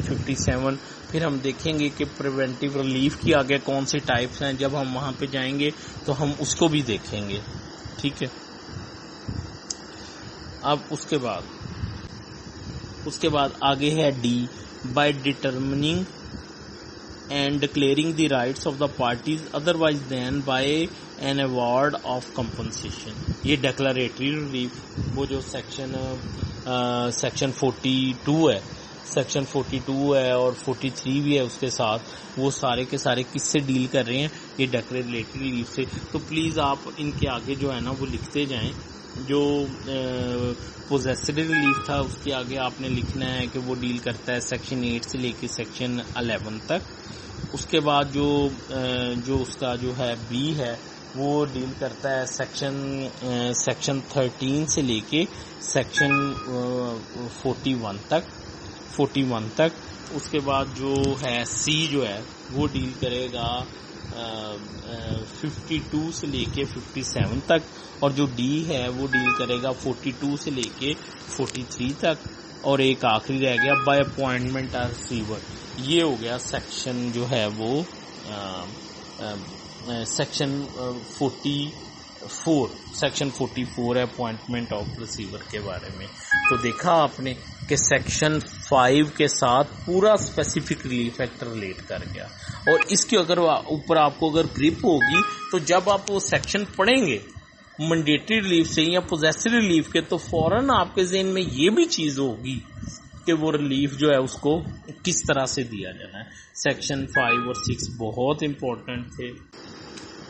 57. پھر ہم دیکھیں گے کہ پریونٹیو ریلیف کی آگے کون سی ٹائپس ہیں, جب ہم وہاں پہ جائیں گے تو ہم اس کو بھی دیکھیں گے. ٹھیک ہے, اب اس کے بعد اس کے بعد آگے ہے D, by determining and declaring the rights of the parties otherwise than by an award of compensation. یہ ڈیکلریٹری ریلیف، وہ جو سیکشن 42 ہے، سیکشن 42 ہے اور 43 بھی ہے اس کے ساتھ، وہ سارے کے سارے کس سے ڈیل کر رہے ہیں؟ یہ ڈیکلریٹری ریلیف سے. تو پلیز آپ ان کے آگے جو ہے نا وہ لکھتے جائیں. جو پوزیسری ریلیف تھا اس کے آگے آپ نے لکھنا ہے کہ وہ ڈیل کرتا ہے سیکشن 8 سے لے کے سیکشن 11 تک. اس کے بعد جو اس کا جو ہے بی ہے وہ ڈیل کرتا ہے سیکشن 13 سے لے کے سیکشن 41 تک. اس کے بعد جو ہے سی جو ہے وہ ڈیل کرے گا 52 سے لے کے 57 تک، اور جو ڈی ہے وہ ڈیل کرے گا 42 سے لے کے 43 تک، اور ایک آخری رہ گیا بائی اپوائنٹمنٹ آف ریسیور. یہ ہو گیا سیکشن جو ہے وہ سیکشن 44 ہے اپوائنٹمنٹ آف ریسیور کے بارے میں. تو دیکھا آپ نے کہ سیکشن 5 کے ساتھ پورا اسپیسیفک ریلیف ایکٹ ریلیٹ کر گیا. اور اس کی اگر اوپر آپ کو اگر گرپ ہوگی تو جب آپ وہ سیکشن پڑھیں گے مینڈیٹری ریلیف سے یا پوزیسری ریلیف کے، تو فوراً آپ کے ذہن میں یہ بھی چیز ہوگی کہ وہ ریلیف جو ہے اس کو کس طرح سے دیا جانا ہے. سیکشن 5 اور 6 بہت امپورٹنٹ تھے.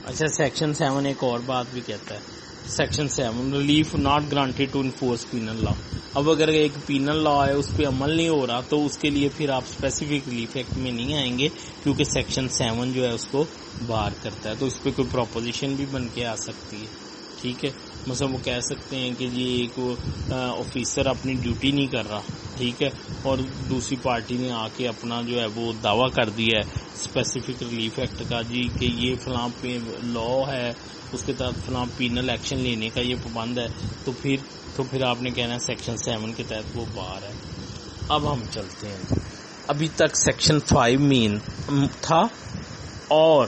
اچھا، سیکشن 7 ایک اور بات بھی کہتا ہے. Section 7 relief not granted to enforce penal law. اب اگر ایک پینل لا ہے اس پہ عمل نہیں ہو رہا تو اس کے لیے پھر آپ اسپیسیفک ریلیف ایکٹ میں نہیں آئیں گے، کیونکہ سیکشن 7 جو ہے اس کو باہر کرتا ہے. تو اس پہ کوئی پروپوزیشن بھی بن کے آ سکتی ہے. ٹھیک ہے، مثلا وہ کہہ سکتے ہیں کہ جی ایک آفیسر اپنی ڈیوٹی نہیں کر رہا، ٹھیک ہے، اور دوسری پارٹی نے آ کے اپنا جو ہے وہ دعویٰ کر دیا ہے اسپیسیفک ریلیف ایکٹ کا، جی کہ یہ فلاں پہ لا ہے، اس کے تحت فلاں پینل ایکشن لینے کا یہ پابند ہے، تو پھر آپ نے کہنا ہے سیکشن 7 کے تحت وہ باہر ہے. اب ہم چلتے ہیں، ابھی تک سیکشن 5 مین تھا، اور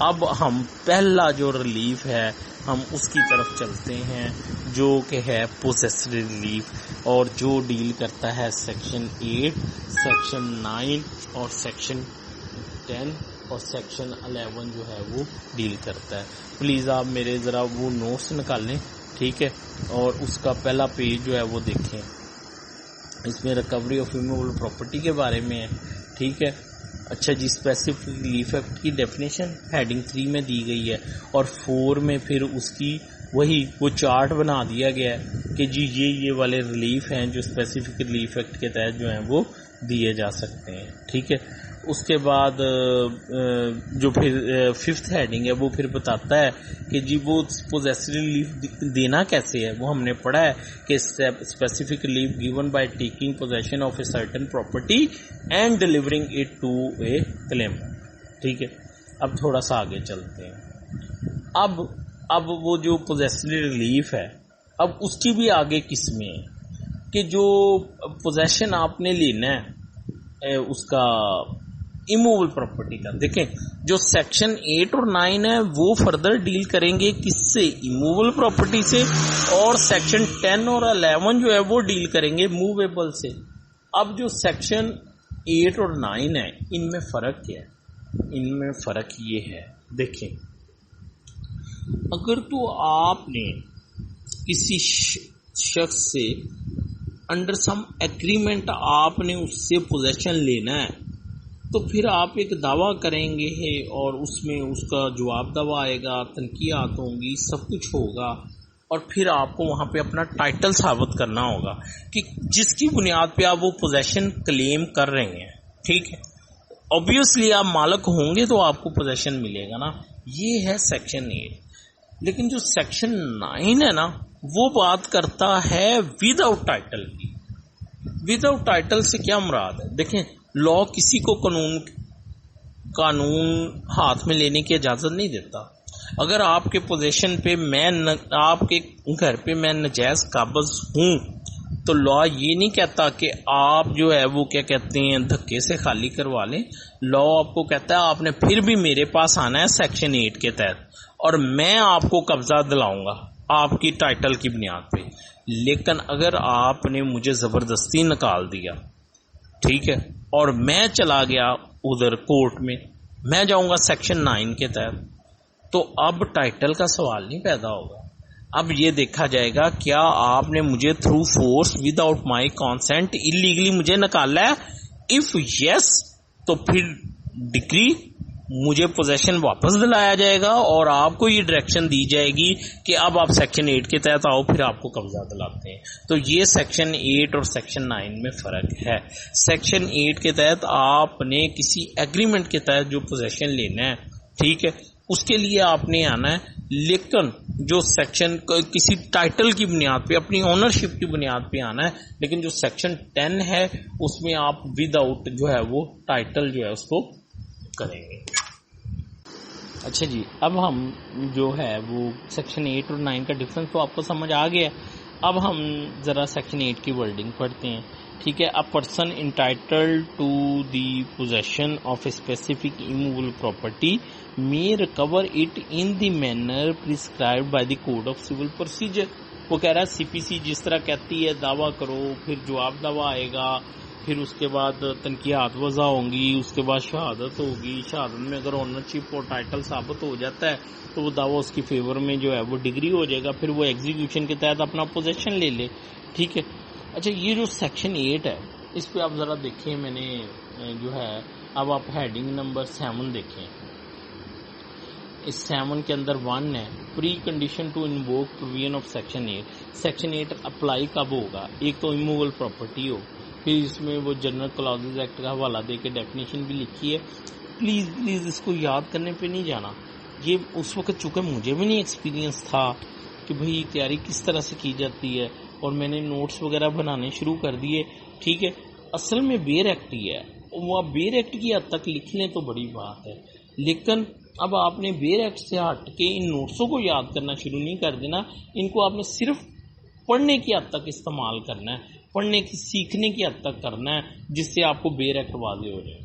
اب ہم پہلا جو ریلیف ہے ہم اس کی طرف چلتے ہیں جو کہ ہے پوزیسری ریلیف، اور جو ڈیل کرتا ہے سیکشن 8، سیکشن 9 اور سیکشن 10 اور سیکشن 11 جو ہے وہ ڈیل کرتا ہے. پلیز آپ میرے ذرا وہ نوٹس نکالیں، ٹھیک ہے، اور اس کا پہلا پیج جو ہے وہ دیکھیں. اس میں ریکوری آف اموویبل پراپرٹی کے بارے میں ہے، ٹھیک ہے. اچھا جی، اسپیسیفک ریلیف ایکٹ کی ڈیفینیشن ہیڈنگ 3 میں دی گئی ہے، اور 4 میں پھر اس کی وہ چارٹ بنا دیا گیا ہے کہ جی یہ والے ریلیف ہیں جو اسپیسیفک ریلیف ایکٹ کے تحت جو ہیں وہ دیے جا سکتے ہیں. ٹھیک ہے، اس کے بعد جو پھر 5th ہیڈنگ ہے وہ پھر بتاتا ہے کہ جی وہ پوزیسری ریلیف دینا کیسے ہے. وہ ہم نے پڑھا ہے کہ specific relief given by taking position of a certain property and delivering it to a claim. ٹھیک ہے، اب تھوڑا سا آگے چلتے ہیں. اب وہ جو پوزیسری ریلیف ہے، اب اس کی بھی آگے قسمیں ہیں کہ جو پوزیشن آپ نے لینا ہے اس کا ایموویبل پراپرٹی کا. دیکھیں جو سیکشن 8 اور 9 ہے وہ فردر ڈیل کریں گے کس سے؟ ایموویبل پراپرٹی سے، اور سیکشن 10 اور 11 جو ہے وہ ڈیل کریں گے موویبل سے. اب جو سیکشن 8 اور 9 ہے ان میں فرق کیا ہے؟ ان میں فرق یہ ہے، دیکھیں اگر تو آپ نے کسی شخص سے انڈر سم ایگریمنٹ آپ نے اس سے پوزیشن لینا ہے تو پھر آپ ایک دعویٰ کریں گے اور اس میں اس کا جواب دعویٰ آئے گا، تنقیات ہوں گی، سب کچھ ہوگا، اور پھر آپ کو وہاں پہ اپنا ٹائٹل ثابت کرنا ہوگا کہ جس کی بنیاد پہ آپ وہ پوزیشن کلیم کر رہے ہیں. ٹھیک ہے، obviously آپ مالک ہوں گے تو آپ کو پوزیشن ملے گا نا. یہ ہے سیکشن 8. لیکن جو سیکشن 9 ہے نا وہ بات کرتا ہے ود آؤٹ ٹائٹل کی. ود آؤٹ ٹائٹل سے کیا مراد ہے؟ دیکھیں لا کسی کو قانون ہاتھ میں لینے کی اجازت نہیں دیتا. اگر آپ کے پوزیشن پہ آپ کے گھر پہ میں ناجائز قابض ہوں تو لا یہ نہیں کہتا کہ آپ جو ہے وہ کیا کہتے ہیں دھکے سے خالی کروا لیں. لا آپ کو کہتا ہے آپ نے پھر بھی میرے پاس آنا ہے سیکشن 8 کے تحت اور میں آپ کو قبضہ دلاؤں گا. آپ کی ٹائٹل کی بنیاد پہ. لیکن اگر آپ نے مجھے زبردستی نکال دیا، ٹھیک ہے، اور میں چلا گیا ادھر کورٹ میں جاؤں گا سیکشن 9 کے تحت، تو اب ٹائٹل کا سوال نہیں پیدا ہوگا. اب یہ دیکھا جائے گا کیا آپ نے مجھے through force with out my consent illegally مجھے نکالا ہے. اف یس تو پھر ڈگری مجھے پوزیشن واپس دلایا جائے گا اور آپ کو یہ ڈائریکشن دی جائے گی کہ اب آپ سیکشن 8 کے تحت آؤ، پھر آپ کو قبضہ دلاتے ہیں. تو یہ سیکشن 8 اور سیکشن 9 میں فرق ہے. سیکشن 8 کے تحت آپ نے کسی ایگریمنٹ کے تحت جو پوزیشن لینا ہے، ٹھیک ہے، اس کے لیے آپ نے آنا ہے. لیکن جو سیکشن کسی ٹائٹل کی بنیاد پہ، اپنی اونرشپ کی بنیاد پہ آنا ہے. لیکن جو سیکشن 10 ہے اس میں آپ ود آؤٹ جو ہے وہ ٹائٹل جو ہے اس کو کریں گے. اچھا جی، اب ہم جو ہے وہ سیکشن 8 اور 9 کا ڈفرنس تو آپ کو سمجھ آ گیا. اب ہم ذرا سیکشن 8 کی ورڈنگ پڑھتے ہیں. ٹھیک ہے. A person entitled to the possession of a specific immovable property may recover it in the manner prescribed by the code of civil procedure. وہ کہہ رہا ہے سی پی سی جس طرح کہتی ہے دعویٰ کرو، پھر جواب دعویٰ آئے گا، پھر اس کے بعد تنقیات وضع ہوں گی، اس کے بعد شہادت ہوگی. شہادت میں اگر اونرشپ اور ٹائٹل ثابت ہو جاتا ہے تو وہ دعویٰ اس کی فیور میں جو ہے وہ ڈگری ہو جائے گا، پھر وہ ایگزیکیوشن کے تحت اپنا پوزیشن لے لے. ٹھیک ہے. اچھا، یہ جو سیکشن 8 ہے اس پہ آپ ذرا دیکھیں. میں نے جو ہے اب آپ ہیڈنگ نمبر 7 دیکھیں. اس 7 کے اندر 1 ہے precondition to invoke provision of section 8. Section 8 apply کب ہوگا؟ ایک تو ایموول پراپرٹی ہو، پھر اس میں وہ جنرل کلازز ایکٹ کا حوالہ دے کے ڈیفینیشن بھی لکھی ہے. پلیز اس کو یاد کرنے پہ نہیں جانا. یہ اس وقت چونکہ مجھے بھی نہیں ایکسپیرینس تھا کہ بھئی تیاری کس طرح سے کی جاتی ہے، اور میں نے نوٹس وغیرہ بنانے شروع کر دیے. ٹھیک ہے. اصل میں بیر ایکٹ ہی ہے، وہ بیر ایکٹ کی حد تک لکھ لیں تو بڑی بات ہے. لیکن اب آپ نے بیر ایکٹ سے ہٹ کے ان نوٹسوں کو یاد کرنا شروع نہیں کر دینا. ان کو آپ نے صرف پڑھنے کی حد تک استعمال کرنا ہے، پڑھنے کی سیکھنے کی حد تک کرنا ہے، جس سے آپ کو بیر ایکٹ واضح ہو جائے.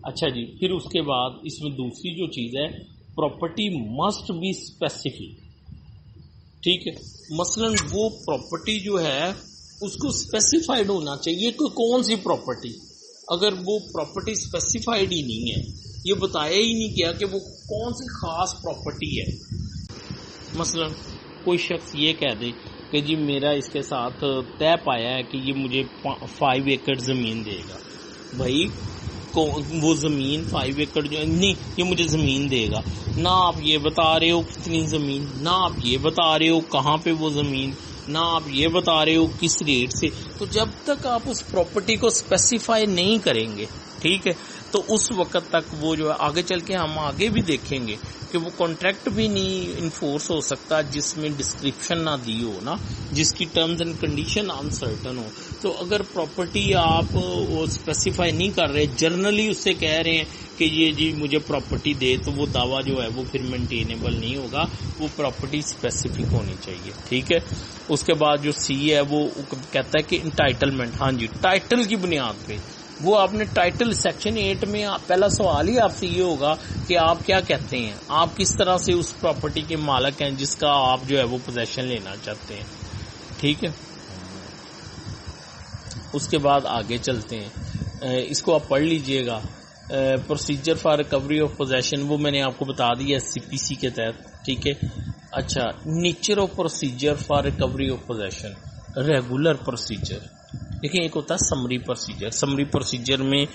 اچھا جی، پھر اس کے بعد اس میں دوسری جو چیز ہے، پراپرٹی مسٹ بی اسپیسیفک. ٹھیک ہے. مثلا وہ پراپرٹی جو ہے اس کو اسپیسیفائڈ ہونا چاہیے کہ کون سی پراپرٹی. اگر وہ پراپرٹی اسپیسیفائڈ ہی نہیں ہے، یہ بتایا ہی نہیں کیا کہ وہ کون سی خاص پراپرٹی ہے. مثلا کوئی شخص یہ کہہ دے کہ جی میرا اس کے ساتھ طے پایا ہے کہ یہ مجھے 5 ایکڑ زمین دے گا. بھائی وہ زمین 5 ایکڑ جو نہیں، یہ مجھے زمین دے گا. نہ آپ یہ بتا رہے ہو کتنی زمین، نہ آپ یہ بتا رہے ہو کہاں پہ وہ زمین، نہ آپ یہ بتا رہے ہو کس ریٹ سے. تو جب تک آپ اس پراپرٹی کو اسپیسیفائی نہیں کریں گے، ٹھیک ہے، تو اس وقت تک وہ جو ہے آگے چل کے ہم آگے بھی دیکھیں گے کہ وہ کانٹریکٹ بھی نہیں انفورس ہو سکتا جس میں ڈسکرپشن نہ دی ہو نا، جس کی ٹرمز اینڈ کنڈیشن انسرٹن ہو. تو اگر پراپرٹی آپ وہ اسپیسیفائی نہیں کر رہے، جرنلی اس سے کہہ رہے ہیں کہ یہ جی مجھے پراپرٹی دے، تو وہ دعویٰ جو ہے وہ پھر مینٹینیبل نہیں ہوگا. وہ پراپرٹی اسپیسیفک ہونی چاہیے. ٹھیک ہے. اس کے بعد جو سی ہے وہ کہتا ہے کہ انٹائٹلمنٹ. ہاں جی، ٹائٹل کی بنیاد پہ وہ آپ نے ٹائٹل سیکشن 8 میں پہلا سوال ہی آپ سے یہ ہوگا کہ آپ کیا کہتے ہیں، آپ کس طرح سے اس پراپرٹی کے مالک ہیں جس کا آپ جو ہے وہ پوزیشن لینا چاہتے ہیں. ٹھیک ہے. اس کے بعد آگے چلتے ہیں. اس کو آپ پڑھ لیجئے گا. Procedure for recovery of possession وہ میں نے آپ کو بتا دیا سی پی سی کے تحت. ٹھیک ہے. اچھا، nature of procedure for recovery of position. Regular procedure. دیکھیں، ایک ہوتا ہے سمری پروسیجر. سمری پروسیجر میں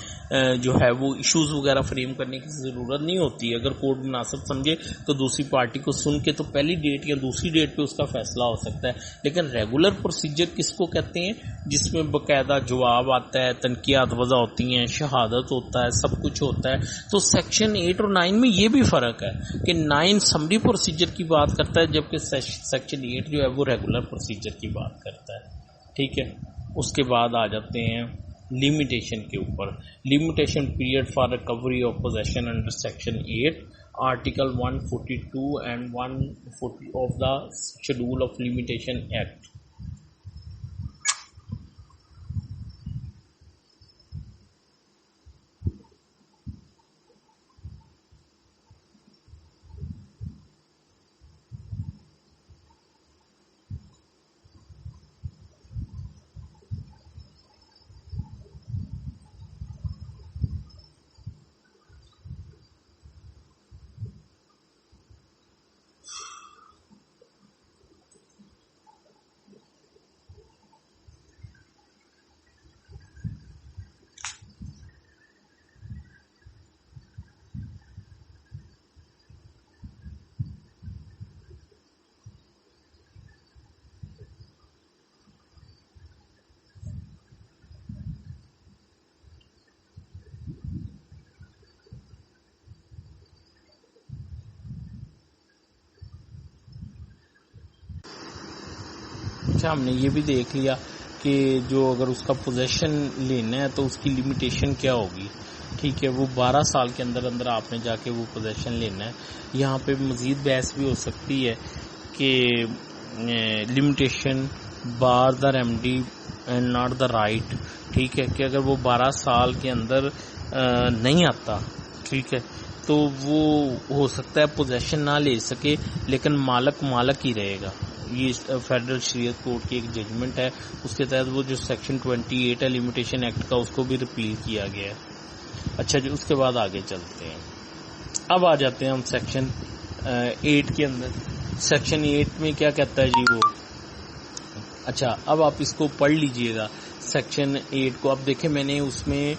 جو ہے وہ ایشوز وغیرہ فریم کرنے کی ضرورت نہیں ہوتی. اگر کورٹ مناسب سمجھے تو دوسری پارٹی کو سن کے تو پہلی ڈیٹ یا دوسری ڈیٹ پہ اس کا فیصلہ ہو سکتا ہے. لیکن ریگولر پروسیجر کس کو کہتے ہیں؟ جس میں باقاعدہ جواب آتا ہے، تنقیات وضع ہوتی ہیں، شہادت ہوتا ہے، سب کچھ ہوتا ہے. تو سیکشن 8 اور 9 میں یہ بھی فرق ہے کہ 9 سمری پروسیجر کی بات کرتا ہے، جبکہ سیکشن 8 جو ہے وہ ریگولر پروسیجر کی بات کرتا ہے. ٹھیک ہے. اس کے بعد آ جاتے ہیں لمیٹیشن کے اوپر. Limitation period for recovery of position under section 8 article 142 and 140 of the schedule of limitation act. اچھا ہم نے یہ بھی دیکھ لیا کہ جو اگر اس کا پوزیشن لینا ہے تو اس کی لمیٹیشن کیا ہوگی. ٹھیک ہے, وہ 12 سال کے اندر اندر آپ نے جا کے وہ پوزیشن لینا ہے. یہاں پہ مزید بحث بھی ہو سکتی ہے کہ limitation bars the remedy and not the right. ٹھیک ہے, کہ اگر وہ 12 سال کے اندر نہیں آتا, ٹھیک ہے, تو وہ ہو سکتا ہے پوزیشن نہ لے سکے لیکن مالک ہی رہے گا. یہ فیڈرل شریعت کورٹ کی ایک ججمنٹ ہے, اس کے تحت وہ جو سیکشن 28 ہے لمیٹیشن ایکٹ کا, اس کو بھی ریپیل کیا گیا ہے. اچھا جی, اس کے بعد آگے چلتے ہیں. اب آ جاتے ہیں ہم سیکشن 8 کے اندر. سیکشن 8 میں کیا کہتا ہے جی وہ. اچھا اب آپ اس کو پڑھ لیجئے گا سیکشن 8 کو. اب دیکھیں میں نے اس میں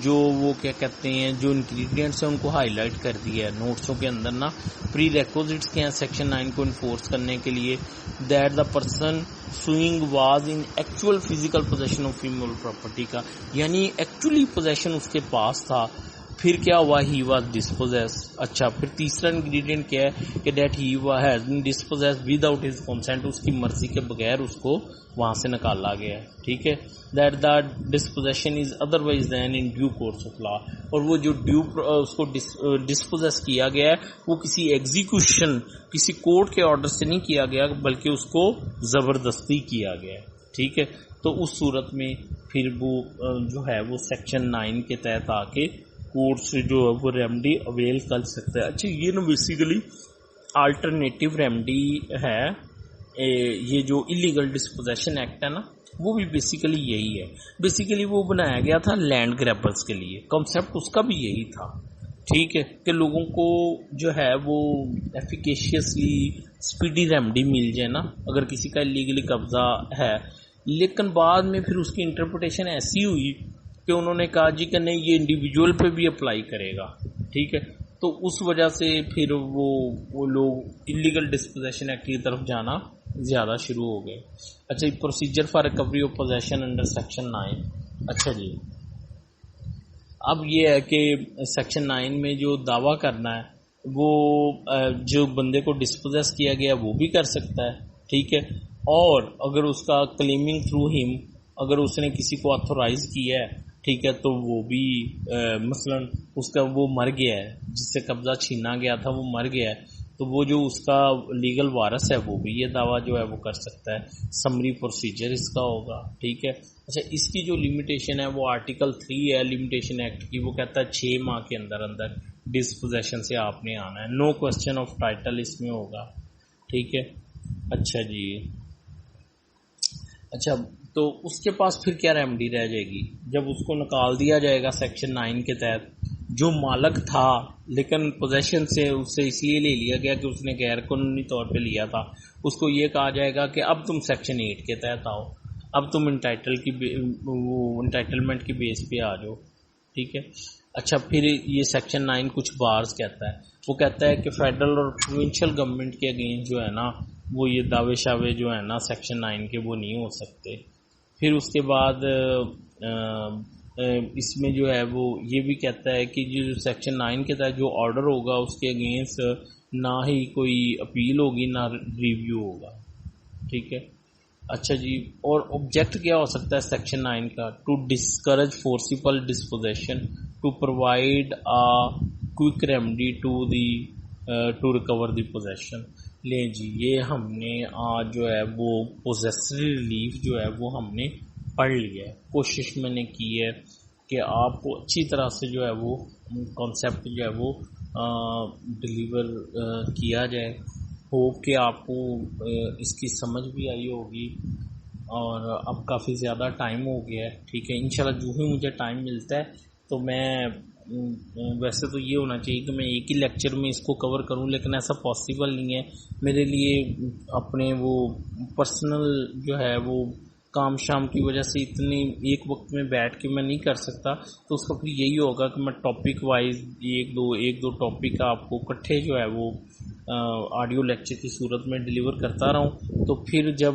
جو وہ کیا کہتے ہیں جو انگریڈینٹس ہیں ان کو ہائی لائٹ کر دیا ہے نوٹسوں کے اندر نا. پری ریکوزٹس کیا ہیں سیکشن 9 کو انفورس کرنے کے لیے. That the person swing was in actual physical position of female property کا, یعنی ایکچولی پوزیشن اس کے پاس تھا. پھر کیا ہوا, ہی واز ڈسپوزیس. اچھا پھر تیسرا انگریڈینٹ کیا ہے کہ that he has been dispossessed without his consent, اس کی مرضی کے بغیر اس کو وہاں سے نکالا گیا ہے. ٹھیک ہے, that the disposition is otherwise than in due course of law, اور وہ جو اس کو ڈسپوزیس کیا گیا ہے وہ کسی ایگزیکیوشن کسی کورٹ کے آرڈر سے نہیں کیا گیا بلکہ اس کو زبردستی کیا گیا ہے. ٹھیک ہے, تو اس صورت میں پھر وہ جو ہے وہ سیکشن 9 کے تحت آ کے کورٹ سے جو ہے وہ ریمڈی اویل کر سکتا ہے. اچھا یہ نا بیسیکلی آلٹرنیٹیو ریمڈی ہے. یہ جو ایلیگل ڈسپوزیشن ایکٹ ہے نا وہ بھی بیسیکلی یہی ہے. بیسیکلی وہ بنایا گیا تھا لینڈ گریبرز کے لیے, کنسیپٹ اس کا بھی یہی تھا. ٹھیک ہے, کہ لوگوں کو جو ہے وہ ایفیکیشیسلی اسپیڈی ریمڈی مل جائے نا اگر کسی کا ایلیگلی قبضہ ہے. لیکن بعد میں پھر اس کی انٹرپریٹیشن ایسی ہوئی کہ انہوں نے کہا جی کہ نہیں یہ انڈیویجول پہ بھی اپلائی کرے گا. ٹھیک ہے, تو اس وجہ سے پھر وہ لوگ ایلیگل ڈسپوزیشن ایکٹ کی طرف جانا زیادہ شروع ہو گئے. اچھا procedure for recovery of position under section 9. اچھا جی, اب یہ ہے کہ سیکشن 9 میں جو دعویٰ کرنا ہے وہ جو بندے کو ڈسپوزیس کیا گیا وہ بھی کر سکتا ہے. ٹھیک ہے, اور اگر اس کا کلیمنگ تھرو ہم اگر اس نے کسی کو آتھورائز کیا ہے, ٹھیک ہے, تو وہ بھی مثلا اس کا وہ مر گیا ہے جس سے قبضہ چھینا گیا تھا وہ مر گیا ہے, تو وہ جو اس کا لیگل وارث ہے وہ بھی یہ دعویٰ جو ہے وہ کر سکتا ہے. سمری پروسیجر اس کا ہوگا. ٹھیک ہے, اچھا اس کی جو لمیٹیشن ہے وہ آرٹیکل 3 ہے لمیٹیشن ایکٹ کی, وہ کہتا ہے 6 ماہ کے اندر اندر ڈسپوزیشن سے آپ نے آنا ہے. نو کوسچن آف ٹائٹل اس میں ہوگا. ٹھیک ہے, اچھا جی. اچھا تو اس کے پاس پھر کیا ریمڈی رہ جائے گی جب اس کو نکال دیا جائے گا سیکشن 9 کے تحت. جو مالک تھا لیکن پوزیشن سے اس سے اس لیے لے لیا گیا کہ اس نے غیر قانونی طور پہ لیا تھا, اس کو یہ کہا جائے گا کہ اب تم سیکشن 8 کے تحت آؤ, اب تم انٹائٹلمنٹ کی بیس پہ آ جاؤ. ٹھیک ہے, اچھا پھر یہ سیکشن 9 کچھ بارز کہتا ہے. وہ کہتا ہے کہ فیڈرل اور پروونشل گورنمنٹ کے اگینسٹ جو ہے نا وہ یہ دعوے شاوے جو ہے نا سیکشن 9 کے وہ نہیں ہو سکتے. پھر اس کے بعد اس میں جو ہے وہ یہ بھی کہتا ہے کہ جو سیکشن 9 کے تحت جو آرڈر ہوگا اس کے اگینسٹ نہ ہی کوئی اپیل ہوگی نہ ریویو ہوگا. ٹھیک ہے, اچھا جی. اور آبجیکٹ کیا ہو سکتا ہے سیکشن 9 کا؟ To discourage forcible dispossession, to provide quick remedy to recover the possession. لیں جی, یہ ہم نے آج جو ہے وہ پوزیسری ریلیف جو ہے وہ ہم نے پڑھ لیا ہے. کوشش میں نے کی ہے کہ آپ کو اچھی طرح سے جو ہے وہ کانسیپٹ جو ہے وہ ڈلیور کیا جائے. ہوپ کہ آپ کو اس کی سمجھ بھی آئی ہوگی. اور اب کافی زیادہ ٹائم ہو گیا ہے. ٹھیک ہے, انشاءاللہ جو ہی مجھے ٹائم ملتا ہے تو میں ویسے تو یہ ہونا چاہیے کہ میں ایک ہی لیکچر میں اس کو کور کروں, لیکن ایسا پاسبل نہیں ہے میرے لیے. اپنے وہ پرسنل جو ہے وہ کام شام کی وجہ سے اتنی ایک وقت میں بیٹھ کے میں نہیں کر سکتا, تو اس وقت یہی ہوگا کہ میں ٹاپک وائز ایک دو ٹاپک آپ کو اکٹھے جو ہے وہ آڈیو لیکچر کی صورت میں ڈیلیور کرتا رہا ہوں. تو پھر جب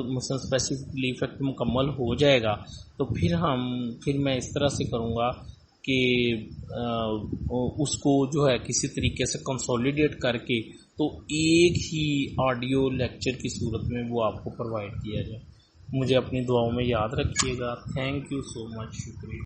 مثلا اسپیسیفک ریلیف ایکٹ مکمل ہو جائے گا تو پھر میں اس طرح سے کروں گا کہ اس کو جو ہے کسی طریقے سے کنسولیڈیٹ کر کے تو ایک ہی آڈیو لیکچر کی صورت میں وہ آپ کو پرووائڈ کیا جائے۔ مجھے اپنی دعاؤں میں یاد رکھیے گا۔ تھینک یو سو مچ، شکریہ۔